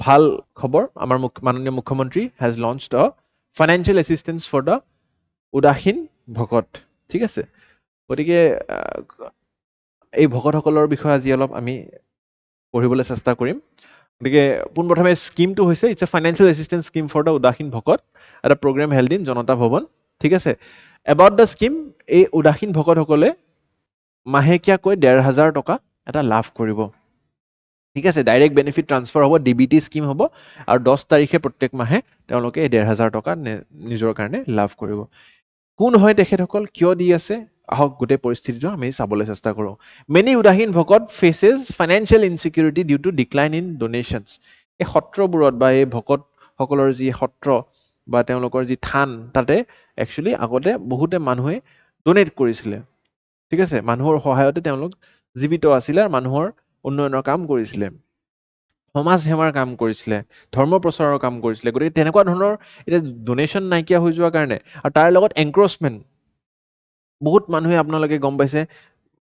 Speaker 1: ভাল খবৰ আমাৰ মাননীয় মুখ্যমন্ত্ৰী has launched a financial assistance for the উদাসীন ভকত ঠিক আছে গতিকে এই ভকতসকলৰ বিষয়ে আজি অলপ আমি পঢ়িবলৈ চেষ্টা কৰিম গতিকে পোনপ্ৰথমে স্কিমটো হৈছে it's a financial assistance scheme for the Udasin Bhakat এটা programme held in Janata Bhawan ঠিক আছে এবাউট দ্য স্কিম এই উদাসীন ভকতসকলে মাহেকীয়াকৈ ১,৫০০ টকা এটা লাভ কৰিব ঠিক আছে ডাইৰেক্ট বেনিফিট ট্ৰান্সফাৰ হ'ব ডিবিটি স্কিম হ'ব আৰু ১০ তাৰিখে প্ৰত্যেক মাহে তেওঁলোকে এই ১,৫০০ টকা নিজৰ কাৰণে লাভ কৰিব কোন হয় তেখেতসকল কিয় দি আছে আহক গোটেই পৰিস্থিতিটো আমি চাবলৈ চেষ্টা কৰোঁ many Udasin Bhakat faces financial insecurity due to decline in donations এই সত্ৰবোৰত বা এই ভকতসকলৰ যি সত্ৰ বা তেওঁলোকৰ যি থান তাতে একচুৱেলি আগতে বহুতে মানুহে ডোনেট কৰিছিলে ঠিক আছে মানুহৰ সহায়তে তেওঁলোক জীৱিত আছিলে আৰু মানুহৰ উন্নয়নৰ কাম কৰিছিলে সমাজ সেৱাৰ কাম কৰিছিলে ধৰ্ম প্ৰচাৰৰ কাম কৰিছিলে গতিকে তেনেকুৱা ধৰণৰ এতিয়া ডোনেশ্যন নাইকিয়া হৈ যোৱাৰ কাৰণে আৰু তাৰ লগত এনক্ৰচমেণ্ট বহুত মানুহে আপোনালোকে গম পাইছে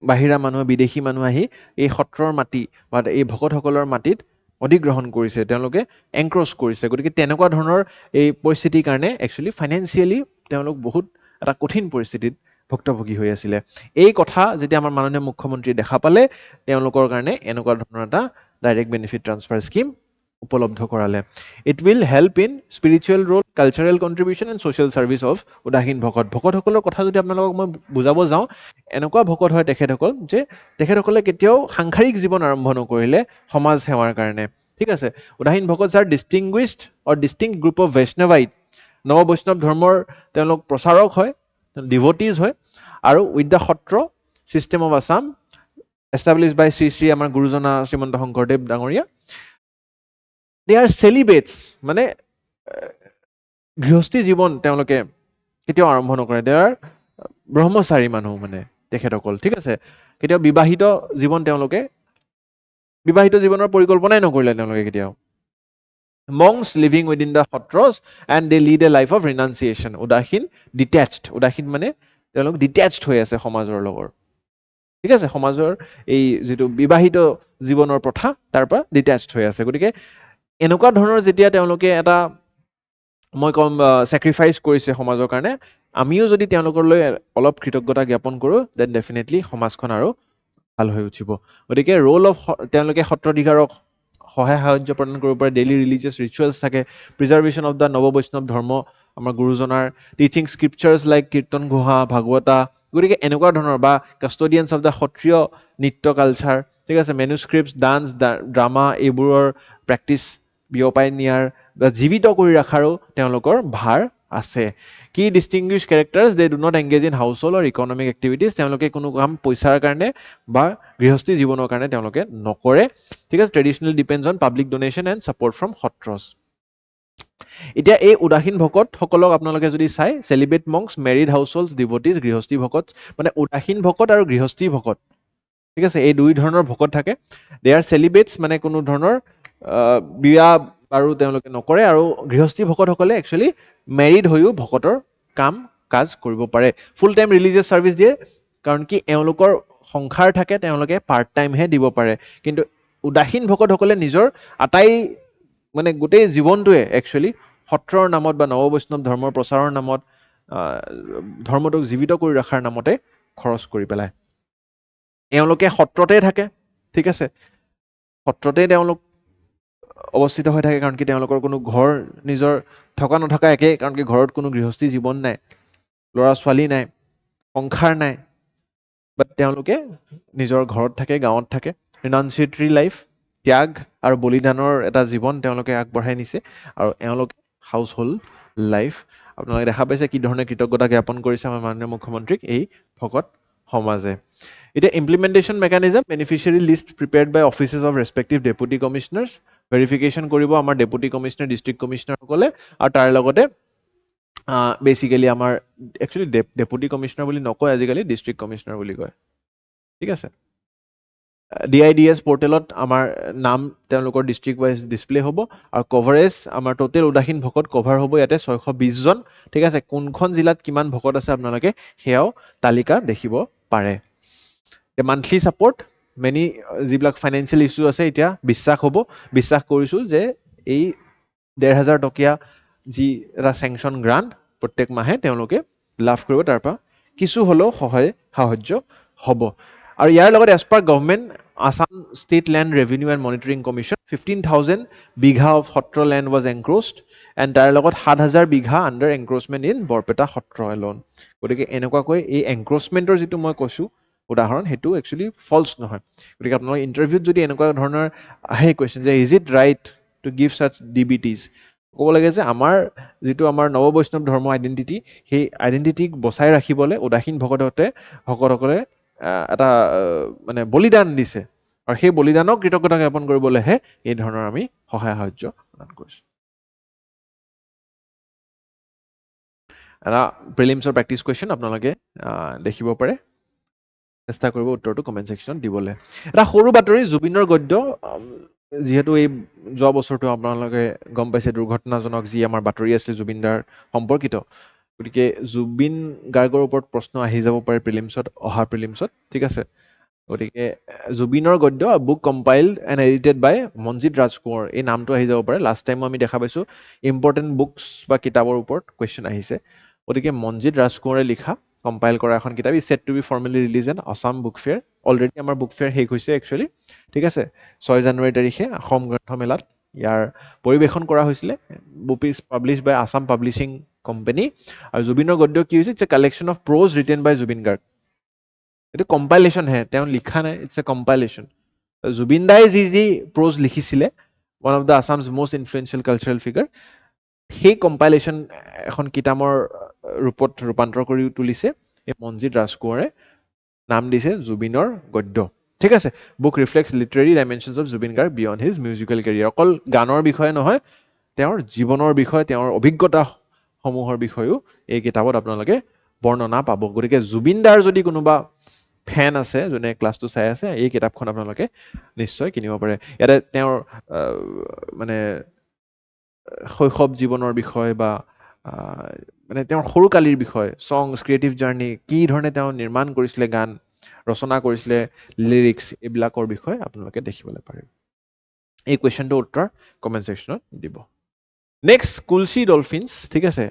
Speaker 1: বাহিৰা মানুহ বিদেশী মানুহ আহি এই সত্ৰৰ মাটি বা এই ভকতসকলৰ মাটিত অধিগ্ৰহণ কৰিছে তেওঁলোকে এনক্ৰচ কৰিছে গতিকে তেনেকুৱা ধৰণৰ এই পৰিস্থিতিৰ কাৰণে একচুৱেলি ফাইনেন্সিয়েলি তেওঁলোক বহুত এটা কঠিন পৰিস্থিতিত ভুক্তভোগী হৈ আছিলে এই কথা যেতিয়া আমাৰ মাননীয় মুখ্যমন্ত্ৰীয়ে দেখা পালে তেওঁলোকৰ কাৰণে এনেকুৱা ধৰণৰ এটা ডাইৰেক্ট বেনিফিট ট্ৰান্সফাৰ স্কিম উপলব্ধ কৰালে it will help in spiritual role cultural contribution and social service of উদাসীন ভকতসকলৰ কথা যদি আপোনালোকক মই বুজাব যাওঁ এনেকুৱা ভকত হয় তেখেতসকল যে তেখেতসকলে কেতিয়াও সাংসাৰিক জীৱন আৰম্ভ নকৰিলে সমাজ সেৱাৰ কাৰণে ঠিক আছে Udasin Bhakat are distinguished or distinct group of Vaishnavite Nava Vaishnava ধৰ্মৰ তেওঁলোক প্ৰচাৰক হয় ডিভটিজ হয় আৰু with the Sattra system of Assam establish by Shri Shri আমাৰ গুৰুজনা শ্ৰীমন্ত শংকৰদেৱ ডাঙৰীয়া দে আৰ চেলিব্ৰেটছ মানে গৃহস্থী জীৱন তেওঁলোকে কেতিয়াও আৰম্ভ নকৰে দে আৰ ব্ৰহ্মচাৰী মানুহ মানে তেখেতসকল ঠিক আছে কেতিয়াও বিবাহিত জীৱন তেওঁলোকে বিবাহিত জীৱনৰ পৰিকল্পনাই নকৰিলে তেওঁলোকে কেতিয়াও monks living within the সত্ৰস and they lead a life of renunciation উদাসীন detached উদাসীন মানে তেওঁলোক detached হৈ আছে সমাজৰ লগত ঠিক আছে সমাজৰ এই যেটো বিবাহিত জীৱনৰ প্ৰথা তাৰ পৰা detached হৈ আছে গতিকে এনেকুৱা ধৰণৰ যেতিয়া তেওঁলোকে এটা মই কম স্যাক্ৰিফাইস কৰিছে সমাজৰ কাৰণে আমিও যদি তেওঁলোকলৈ অলপ কৃতজ্ঞতা জ্ঞাপন কৰোঁ দেন ডেফিনেটলি সমাজখন আৰু ভাল হৈ উঠিব গতিকে ৰোল অফ তেওঁলোকে সত্ৰাধিকাৰক সহায় সাহায্য প্ৰদান কৰিব পাৰে ডেইলি ৰিলিজিয়াছ ৰিচুৱেলছ থাকে প্ৰিজাৰ্ভেশ্যন অফ দ্য নৱ বৈষ্ণৱ ধৰ্ম আমাৰ গুৰুজনাৰ teaching scriptures like Kirtan Ghosha ভাগৱতা গতিকে এনেকুৱা ধৰণৰ বা কাষ্টডিয়ানছ অফ দ্য সত্ৰীয় নৃত্য কালচাৰ ঠিক আছে মেনুস্ক্ৰিপ্টছ ডান্স ড্ৰামা এইবোৰৰ প্ৰেক্টিছ বিয়পাই নিয়াৰ বা জীৱিত কৰি ৰখাৰো তেওঁলোকৰ ভাৰ আছে কি distinguish characters they do not engage in household or economic activities তেওঁলোকে কোনো কাম পইচাৰ কাৰণে বা গৃহস্থী জীৱনৰ কাৰণে তেওঁলোকে নকৰে ঠিক আছে traditional depends on public donation and support from Sattras এতিয়া এই উদাসীন ভকতসকলক আপোনালোকে যদি চাই celebrate monks married households devotees গৃহস্থী ভকত মানে উদাসীন ভকত আৰু গৃহস্থী ভকত ঠিক আছে এই দুই ধৰণৰ ভকত থাকে দে আৰ চেলিব্ৰেটছ মানে কোনো ধৰণৰ বিয়া আৰু তেওঁলোকে নকৰে আৰু গৃহস্থী ভকতসকলে একচুৱেলি মেৰিড হৈও ভকতৰ কাম কাজ কৰিব পাৰে ফুল টাইম ৰিলিজিয়াছ ছাৰ্ভিচ দিয়ে কাৰণ কি এওঁলোকৰ সংসাৰ থাকে তেওঁলোকে পাৰ্ট টাইমহে দিব পাৰে কিন্তু উদাসীন ভকতসকলে নিজৰ আটাই মানে গোটেই জীৱনটোৱে একচুৱেলি সত্ৰৰ নামত বা নৱ বৈষ্ণৱ ধৰ্মৰ প্ৰচাৰৰ নামত ধৰ্মটোক জীৱিত কৰি ৰখাৰ নামতে খৰচ কৰি পেলায় এওঁলোকে সত্ৰতে থাকে ঠিক আছে সত্ৰতে তেওঁলোক অৱস্থিত হৈ থাকে কাৰণ কি তেওঁলোকৰ কোনো ঘৰ নিজৰ থকা নথকা একে কাৰণ কি ঘৰত কোনো গৃহস্থী জীৱন নাই ল'ৰা ছোৱালী নাই সংসাৰ নাই বাট তেওঁলোকে নিজৰ ঘৰত থাকে গাঁৱত থাকে ৰিনাউন্সিয়েটৰী লাইফ ত্যাগ আৰু বলিদানৰ এটা জীৱন তেওঁলোকে আগবঢ়াই নিছে আৰু এওঁলোকে হাউচ হোল্ড লাইফ আপোনালোকে দেখা পাইছে কি ধৰণে কৃতজ্ঞতা জ্ঞাপন কৰিছে আমাৰ মাননীয় মুখ্যমন্ত্ৰীক এই ভকত সমাজে এতিয়া implementation mechanism beneficiary list prepared by offices of respective deputy commissioners verification কৰিব আমাৰ ডেপুটি কমিশ্যনাৰ ডিষ্ট্ৰিক্ট কমিশ্যনাৰসকলে আৰু তাৰ লগতে বেচিকেলি আমাৰ একচুৱেলি ডেপুটি কমিশ্যনাৰ বুলি নকয় আজিকালি ডিষ্ট্ৰিক্ট কমিশ্যনাৰ বুলি কয় ঠিক আছে DIDS পৰ্টেলত আমাৰ নাম তেওঁলোকৰ ডিষ্ট্ৰিক্ট ৱাইজ ডিছপ্লে হ'ব আৰু কভাৰেজ আমাৰ টোটেল উদাসীন ভকত কভাৰ হ'ব ইয়াতে 620 জন ঠিক আছে কোনখন জিলাত কিমান ভকত আছে আপোনালোকে সেয়াও তালিকা দেখিব পাৰে মান্থলি ছাপোৰ্ট মেনি যিবিলাক ফাইনেন্সিয়েল ইছ্যু আছে এতিয়া বিশ্বাস কৰিছোঁ যে এই 1,500 টকীয়া যি এটা চেংচন গ্ৰাণ্ট প্ৰত্যেক মাহে তেওঁলোকে লাভ কৰিব তাৰ পৰা কিছু হ'লেও সাহায্য হ'ব আৰু ইয়াৰ লগত as per government Assam State Land Revenue and Monitoring Commission 15,000 bigha of Satra land was encroached and তাৰ লগত 7,000 বিঘা under encroachment in Barpeta Satra alone গতিকে এনেকুৱাকৈ এই এনক্ৰচমেণ্টৰ যিটো মই কৈছোঁ উদাহৰণ সেইটো একচুৱেলি ফলছ নহয় গতিকে আপোনালোকে ইণ্টাৰভিউত যদি এনেকুৱা ধৰণৰ আহে কুৱেশ্যন যে is eat right to give ছাচ DBTs ক'ব লাগে যে আমাৰ যিটো আমাৰ নৱবৈষ্ণৱ ধৰ্ম আইডেণ্টিটি সেই আইডেণ্টিটিক বচাই ৰাখিবলৈ উদাসীন ভকতসকলে এটা মানে বলিদান দিছে আৰু সেই বলিদানক কৃতজ্ঞতা জ্ঞাপন কৰিবলৈহে এই ধৰণৰ আমি সহায় সাহায্য প্ৰদান কৰিছোঁ এটা প্ৰিলিমছৰ প্ৰেক্টিছ কুৱেশ্যন আপোনালোকে দেখিব পাৰে চেষ্টা কৰিব উত্তৰটো কমেণ্ট ছেকশ্যনত দিবলৈ এটা সৰু বাতৰি জুবিনৰ গদ্য যিহেতু এই যোৱা বছৰটো আপোনালোকে গম পাইছে দুৰ্ঘটনাজনক যি আমাৰ বাতৰি আছিল জুবিনদাৰ সম্পৰ্কিত গতিকে জুবিন গাৰ্গৰ ওপৰত প্ৰশ্ন আহি যাব পাৰে প্ৰিলিমছত ঠিক আছে গতিকে জুবিনৰ গদ্য বুক কম্পাইলড এণ্ড এডিটেড বাই মনজিত ৰাজকোঁৱৰ এই নামটো আহি যাব পাৰে লাষ্ট টাইম আমি দেখা পাইছোঁ ইম্পৰ্টেণ্ট বুকছ বা কিতাপৰ ওপৰত কুৱেশ্যন আহিছে গতিকে মনজিত ৰাজকোঁৱৰে লিখা কম্পাইল কৰা এখন কিতাপ is set to be formally release in Assam book fair already আমাৰ বুক ফেয়াৰ শেষ হৈছে একচুৱেলি ঠিক আছে 6 জানুৱাৰী তাৰিখে অসম গ্ৰন্থমেলাত ইয়াৰ পৰিৱেশন কৰা হৈছিলে book is publish by Assam publishing company আৰু জুবিনৰ গদ্য কি হৈছে it's a collection of prose written by Zubeen Garg এইটো কম্পাইলেশ্যন হে তেওঁ লিখা নাই ইটছ এ কম্পাইলেশ্যন জুবিন দাই যি প্ৰ'জ লিখিছিলে one of the Assam's most influential cultural figure সেই কম্পাইলেশ্যন এখন কিতাপৰ ৰূপত ৰূপান্তৰ কৰি তুলিছে এই মনজিত ৰাজকোঁৱৰে নাম দিছে জুবিনৰ গদ্য ঠিক আছে book reflects literary dimensions of Zubeen Garg beyond his musical career অকল গানৰ বিষয়ে নহয় তেওঁৰ জীৱনৰ বিষয়ে তেওঁৰ অভিজ্ঞতাসমূহৰ বিষয়েও এই কিতাপত আপোনালোকে বৰ্ণনা পাব গতিকে জুবিন দাৰ যদি কোনোবা ফেন আছে যোনে ক্লাছটো চাই আছে এই কিতাপখন আপোনালোকে নিশ্চয় কিনিব পাৰে ইয়াতে তেওঁৰ মানে শৈশৱ জীৱনৰ বিষয় বা মানে তেওঁৰ সৰুকালিৰ বিষয় সংছ ক্ৰিয়েটিভ জাৰ্ণি কি ধৰণে তেওঁ নিৰ্মাণ কৰিছিলে গান ৰচনা কৰিছিলে লিৰিক্স এইবিলাকৰ বিষয়ে আপোনালোকে দেখিবলৈ পাৰিব এই কুৱেশ্যনটোৰ উত্তৰ কমেণ্ট ছেকশ্যনত দিব নেক্সট কুলচি ডলফিনছ ঠিক আছে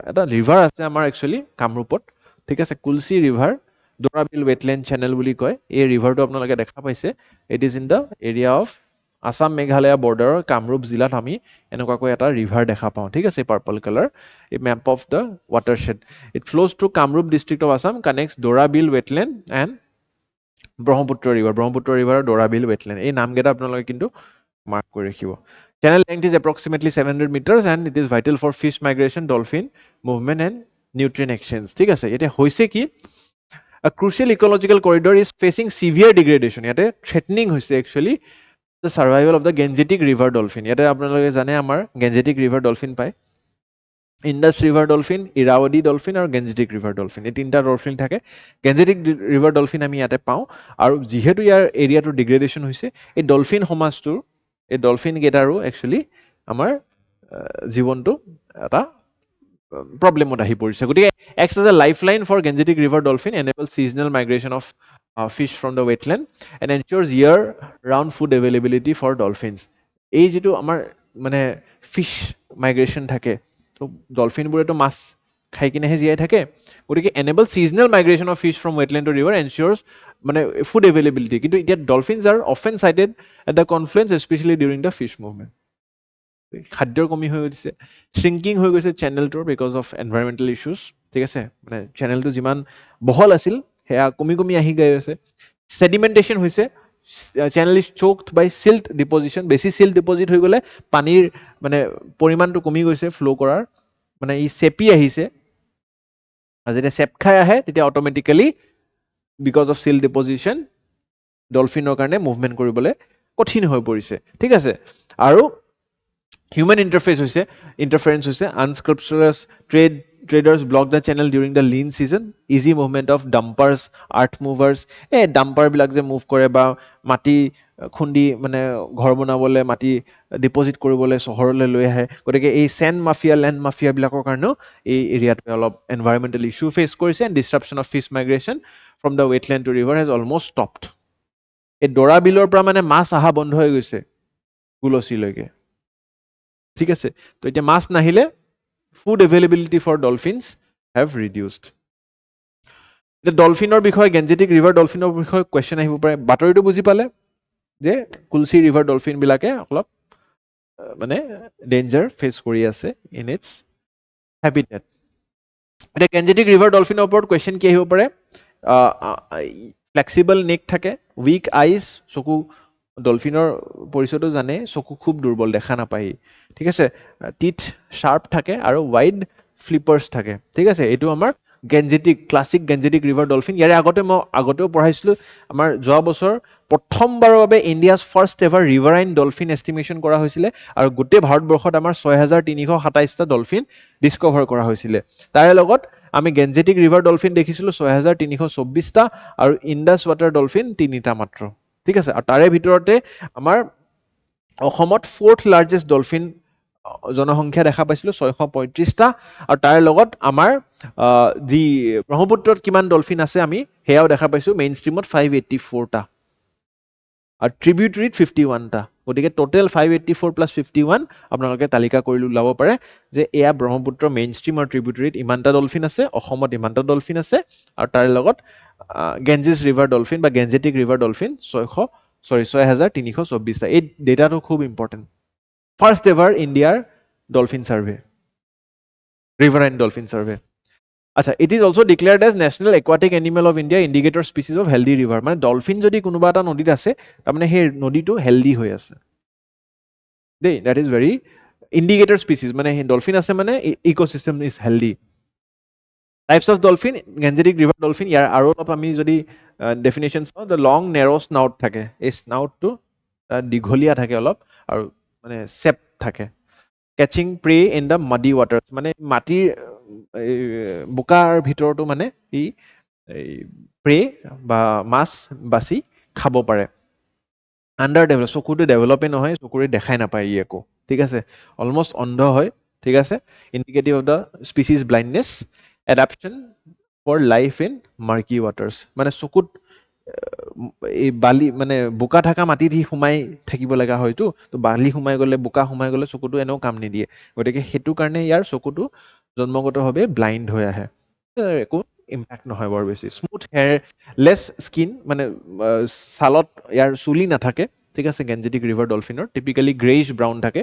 Speaker 1: এটা ৰিভাৰ আছে আমাৰ একচুৱেলি কামৰূপত ঠিক আছে Kulsi river Dora Beel wetland channel বুলি কয় এই ৰিভাৰটো আপোনালোকে দেখা পাইছে it is in the area of Assam Meghalaya বৰ্ডাৰৰ কামৰূপ জিলাত আমি এনেকুৱাকৈ এটা ৰিভাৰ দেখা পাওঁ ঠিক আছে পাৰ্পল কালাৰ এই map of the watershed it flows through Kamrup district of Assam connects Dora Beel wetland and Brahmaputra river Dora Beel wetland এই নামকেইটা আপোনালোকে কিন্তু মাৰ্ক কৰি ৰাখিব channel length is approximately 700 meters and it is vital for fish migration dolphin movement and nutrient exchange ঠিক আছে এতিয়া হৈছে কি a crucial ecological corridor is facing severe degradation ইয়াতে threatening হৈছে actually the survival of the Gangetic river dolphin ইয়াতে আপোনালোকে জানে আমাৰ Gangetic river dolphin পায় Indus river dolphin Irrawaddy dolphin আৰু Gangetic river dolphin এই তিনিটা dolphin থাকে Gangetic river dolphin আমি ইয়াতে পাওঁ আৰু যিহেতু ইয়াৰ এৰিয়াটো ডিগ্ৰেডেশ্যন হৈছে এই ডলফিন সমাজটোৰ এই ডলফিন কেইটাৰো একচুৱেলি আমাৰ জীৱনটো এটা প্ৰব্লেমত আহি পৰিছে গতিকে acts as a lifeline for Gangetic river dolphin enables seasonal migration of fish from the wetland and ensures year round food availability for dolphins এই যেটো আমাৰ মানে fish migration থাকে তো ডলফিনবোৰেতো মাছ খাই কিনেহে জীয়াই থাকে গতিকে enable seasonal migration of fish from wetland to river ensures মানে food availability কিন্তু এতিয়া dolphins are often sighted at the confluence especially during the fish movement খাদ্যৰ কমি হৈ গৈছে শ্ৰিংকিং হৈ গৈছে চেনেলটোৰ বিকজ অফ এনভাইৰনমেণ্টেল ইছ্যুজ ঠিক আছে মানে চেনেলটো যিমান বহল আছিল সেয়া কমি আহি গৈ আছে সেডিমেণ্টেশ্যন হৈছে channel is choked by silt deposition বেছি সিল্ট ডিপজিট হৈ গ'লে পানীৰ মানে পৰিমাণটো কমি গৈছে ফ্ল' কৰাৰ মানে ই চেপি আহিছে আৰু যেতিয়া চেপ খাই আহে তেতিয়া automatically because of silt deposition ডলফিনৰ কাৰণে মুভমেণ্ট কৰিবলৈ কঠিন হৈ পৰিছে ঠিক আছে আৰু হিউমেন ইণ্টাৰফেৰেঞ্চ হৈছে আনস্ক্ৰিপ্টুৰাছ traders block the channel during the lean season. Easy movement of dumpers, earth movers. Dumper বিলাক যে মুভ কৰে বা মাটি খুন্দি মানে ঘৰ বনাবলৈ মাটি ডিপজিট কৰিবলৈ চহৰলৈ লৈ আহে গতিকে এই চেণ্ড মাফিয়া লেণ্ড মাফিয়া বিলাকৰ কাৰণেও এই এৰিয়াটোৱে অলপ এনভাইৰনমেণ্টেল ইছ্যু ফেচ কৰিছে and disruption of fish migration from the wetland to river has almost stopped এই দৰা বিলৰ পৰা মানে মাছ অহা বন্ধ হৈ গৈছে গুলচীলৈকে ঠিক আছে তো এতিয়া মাছ নাহিলে ফুড এভেইলেবিলিটি ফৰ ডলফিনছ হেভ ৰিডিউচড এতিয়া ডলফিনৰ বিষয়ে গেঞ্জেটিক ৰিভাৰ ডলফিনৰ বিষয়ে কুৱেশ্যন আহিব পাৰে বাতৰিটো বুজি পালে যে কুলচি ৰিভাৰ ডলফিনবিলাকে অলপ মানে ডেঞ্জাৰ ফেচ কৰি আছে ইন ইটছ হেবিটেট এতিয়া গেঞ্জেটিক ৰিভাৰ ডলফিনৰ ওপৰত কুৱেশ্যন কি আহিব পাৰে ফ্লেক্সিবল নেক থাকে উইক আইজ চকু ডলফিনৰ পৰিচয়টো জানে চকু খুব দুৰ্বল দেখা নাপায় ঠিক আছে টিথ শাৰ্প থাকে আৰু ৱাইড ফ্লিপাৰ্ছ থাকে ঠিক আছে এইটো আমাৰ Gangetic classic Gangetic river dolphin ইয়াৰে আগতেও পঢ়াইছিলোঁ আমাৰ যোৱা বছৰ প্ৰথমবাৰৰ বাবে India's first ever riverine dolphin estimation কৰা হৈছিলে আৰু গোটেই ভাৰতবৰ্ষত আমাৰ 6,327টা ডলফিন ডিস্কভাৰ কৰা হৈছিলে তাৰে লগত আমি গেঞ্জেটিক ৰিভাৰ ডলফিন দেখিছিলোঁ 6,324টা আৰু ইণ্ডাছ ৱাটাৰ ডলফিন 3টা মাত্ৰ ঠিক আছে আৰু তাৰে ভিতৰতে আমাৰ অসমত 4th লাৰ্জেষ্ট ডলফিন জনসংখ্যা দেখা পাইছিলোঁ 635টা আৰু তাৰ লগত আমাৰ যি ব্ৰহ্মপুত্ৰত কিমান ডলফিন আছে আমি সেয়াও দেখা পাইছোঁ মেইন ষ্ট্ৰীমত 584টা আৰু ট্ৰিবিউটৰীত 51টা গতিকে টোটেল 584 প্লাছ 51 আপোনালোকে তালিকা কৰি ওলাব পাৰে যে এয়া ব্ৰহ্মপুত্ৰ মেইন ষ্ট্ৰীম আৰু ট্ৰিবিউটৰীত ইমানটা ডলফিন আছে অসমত ইমানটা ডলফিন আছে আৰু তাৰ লগত গেঞ্জেছ ৰিভাৰ ডলফিন বা গেঞ্জেটিক ৰিভাৰ ডলফিন 6,324টা এই ডেটাটো খুব ইম্পৰ্টেণ্ট ফাৰ্ষ্ট এভাৰ ইণ্ডিয়াৰ dolphin survey riverine dolphin survey আচ্ছা it is also' declared as national aquatic animal of India indicator species of healthy river মানে ডলফিন যদি কোনোবা এটা নদীত আছে তাৰমানে সেই নদীটো হেল্ডি হৈ আছে they that is very indicator species মানে সেই ডলফিন আছে মানে ecosystem is healthy types of dolphin Gangetic river dolphin ইয়াৰ আৰু অলপ আমি যদি ডেফিনেশ্যন চাওঁ দ্য লং নেৰ' স্নাউট থাকে এই স্নাউটটো দীঘলীয়া থাকে অলপ আৰু মানে চেপ থাকে catching prey in the muddy water মানে মাটিৰ বোকাৰ ভিতৰতো মানে ই প্ৰে বা মাছ বাছি খাব পাৰে আণ্ডাৰ ডেভেলপ চকুটো ডেভেলপে নহয় চকুৰে দেখাই নাপায় ই একো ঠিক আছে অলমষ্ট অন্ধ হয় ঠিক আছে indicative of the species blindness adaptation for life in murky waters মানে চকুত এই বালি মানে বোকা থকা মাটিত সি সোমাই থাকিব লগা হয়তো তো বালি সোমাই গ'লে বোকা সোমাই গ'লে চকুটো এনেও কাম নিদিয়ে গতিকে সেইটো কাৰণে ইয়াৰ চকুটো জন্মগতভাৱে ব্লাইণ্ড হৈ আহে একো ইম্পেক্ট নহয় বৰ বেছি স্মুথ হেয়াৰ লেছ স্কিন মানে ছালত ইয়াৰ চুলি নাথাকে ঠিক আছে গেঞ্জেটিক ৰিভাৰ ডলফিনৰ টিপিকেলি গ্ৰেইছ ব্ৰাউন থাকে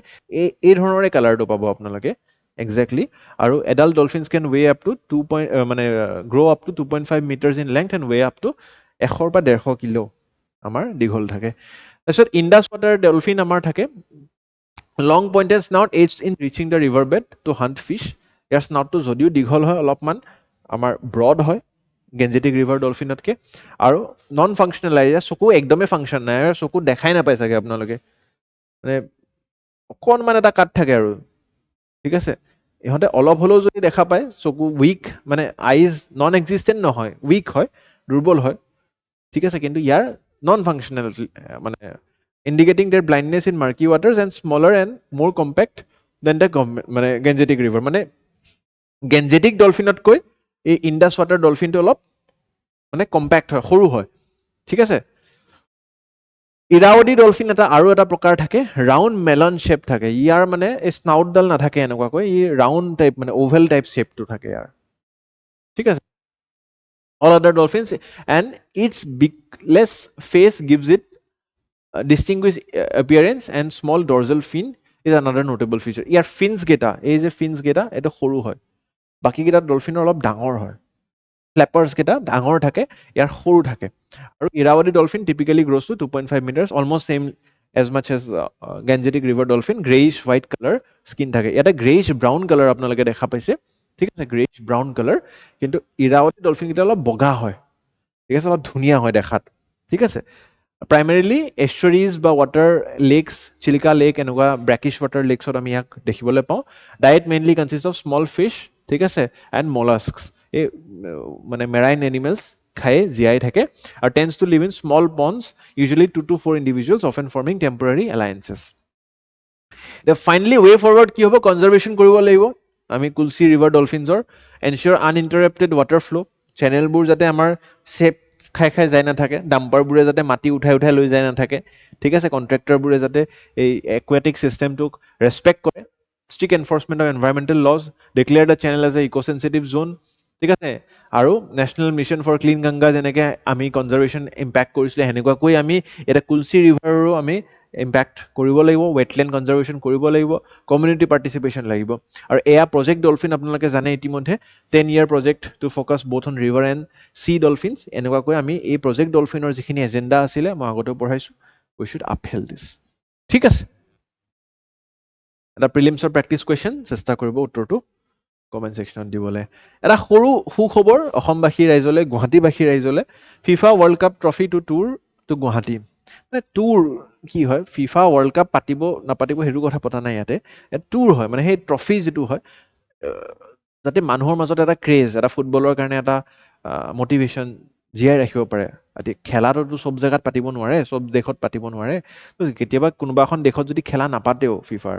Speaker 1: এই ধৰণৰে কালাৰটো পাব আপোনালোকে এক্সেক্টলি আৰু adult dolphins can weigh up to মানে grow' up to 2.5 metres in length and weigh up to 100 বা 150 কিলো আমাৰ দীঘল থাকে তাৰপিছত ইণ্ডাছ ৱাটাৰ ডলফিন আমাৰ থাকে লং পইণ্টেড স্নাউট এইজড in reaching the river bed to hunt fish ইয়াৰ স্নাউটটো যদিও দীঘল হয় অলপমান আমাৰ ব্ৰড হয় গেঞ্জেটিক ৰিভাৰ ডলফিনতকৈ আৰু নন ফাংচনেল এৰিয়া চকু একদমেই ফাংচন নাই আৰু চকু দেখাই নাপায় চাগে আপোনালোকে মানে অকণমান এটা কাট থাকে আৰু ঠিক আছে ইহঁতে অলপ হ'লেও যদি দেখা পায় চকু উইক মানে আইজ নন এক্সিষ্টেণ্ট নহয় উইক হয় দুৰ্বল হয় ঠিক আছে কিন্তু ইয়াৰ নন ফাংচনেল মানে indicating their blindness in murky waters and smaller and more compact than the মানে গেঞ্জেটিক ৰিভাৰ মানে গেঞ্জেটিক ডলফিনতকৈ এই ইণ্ডাছ ৱাটাৰ ডলফিনটো অলপ মানে কম্পেক্ট হয় সৰু হয় ঠিক আছে ইৰাৱদী ডলফিন আৰু এটা প্ৰকাৰ থাকে ৰাউণ্ড মেলন শ্বেপ থাকে ইয়াৰ মানে এই স্নাউটডাল নাথাকে এনেকুৱাকৈ ই ৰাউণ্ড টাইপ মানে অভেল টাইপ শ্বেপটো থাকে ইয়াৰ ঠিক আছে all other dolphins and its beakless face gives it distinguished appearance and small dorsal fin is another notable feature year fins কেইটা এই যে fins কেইটা এটা সৰু হয় বাকি কেইটা ডলফিনৰ অলপ ডাঙৰ হয় ফ্লেপাৰ্ছ কেইটা ডাঙৰ থাকে ইয়াৰ সৰু থাকে আৰু Irrawaddy dolphin typically grows to 2.5 metres almost same as much as Gangetic river dolphin greyish white colour skin থাকে ইয়াতে গ্ৰেইছ ব্ৰাউন কালাৰ আপোনালোকে দেখা পাইছে ঠিক আছে গ্ৰেইছ ব্ৰাউন কালাৰ কিন্তু ইৰাৱতী ডলফিনকেইটা অলপ বগা হয় ঠিক আছে অলপ ধুনীয়া হয় দেখাত ঠিক আছে প্ৰাইমেৰিলি এশ্বৰিজ বা ৱাটাৰ লেকছ চিলিকা লেক এনেকুৱা ব্ৰেকিছ ৱাটাৰ লেকছত আমি ইয়াক দেখিবলৈ পাওঁ diet mainly consist of small fish ঠিক আছে এণ্ড মলাস্কছ এই মানে মেৰাইন এনিমেলছ খাই জীয়াই থাকে আৰু tends to live in small pods usually 2 to 4 individuals often forming temporary alliances এতিয়া ফাইনেলি ৱে ফৰৱাৰ্ড কি হ'ব কনজাৰ্ভেশ্যন কৰিব লাগিব আমি কুলচি ৰিভাৰ ডলফিনছৰ এনচিয়ৰ আনইণ্টাৰেপ্টেড ৱাটাৰ ফ্ল' চেনেলবোৰ যাতে আমাৰ চেপ খাই খাই যাই নাথাকে ডাম্পাৰবোৰে যাতে মাটি উঠাই উঠাই লৈ যাই নাথাকে ঠিক আছে কণ্ট্ৰেক্টৰবোৰে যাতে এই একুৱেটিক ছিষ্টেমটোক ৰেচপেক্ট কৰে strict enforcement of environmental laws declare the channel as a eco' sensitive zone ঠিক আছে আৰু national mission for clean Ganga যেনেকৈ আমি কনজাৰ্ভেশ্যন ইম্পেক্ট কৰিছিলোঁ সেনেকুৱাকৈ আমি এটা কুলচি ৰিভাৰৰো আমি ইম্পেক্ট কৰিব লাগিব ৱেটলেণ্ড কনজাৰ্ভেশ্যন কৰিব লাগিব কমিউনিটি পাৰ্টিচিপেশ্যন লাগিব আৰু এয়া প্ৰজেক্ট ডলফিন আপোনালোকে জানে ইতিমধ্যে 10-year project to focus both on river and sea dolphins এনেকুৱাকৈ আমি এই প্ৰজেক্ট ডলফিনৰ যিখিনি এজেণ্ডা আছিলে মই আগতেও পঢ়াইছোঁ উই শুড আপহেল্ড দিছ ঠিক আছে এটা প্ৰিলিমছৰ প্ৰেক্টিছ কুৱেশ্যন চেষ্টা কৰিব উত্তৰটো কমেণ্ট ছেকশ্যনত দিবলৈ এটা সৰু সুখবৰ অসমবাসী ৰাইজলৈ গুৱাহাটীবাসী ৰাইজলৈ FIFA world Cup trophy to tour to Guwahati মানে টুৰ কি হয় ফিফা ৱৰ্ল্ড কাপ পাতিব নাপাতিব সেইটো কথা পতা নাই ইয়াতে টুৰ হয় মানে সেই ট্ৰফি যিটো হয় যাতে মানুহৰ মাজত এটা ক্ৰেজ এটা ফুটবলৰ কাৰণে এটা মটিভেশ্যন জীয়াই ৰাখিব পাৰে এতিয়া খেলাটোতো চব জেগাত পাতিব নোৱাৰে চব দেশত পাতিব নোৱাৰে কেতিয়াবা কোনোবা এখন দেশত যদি খেলা নাপাতেও ফিফাৰ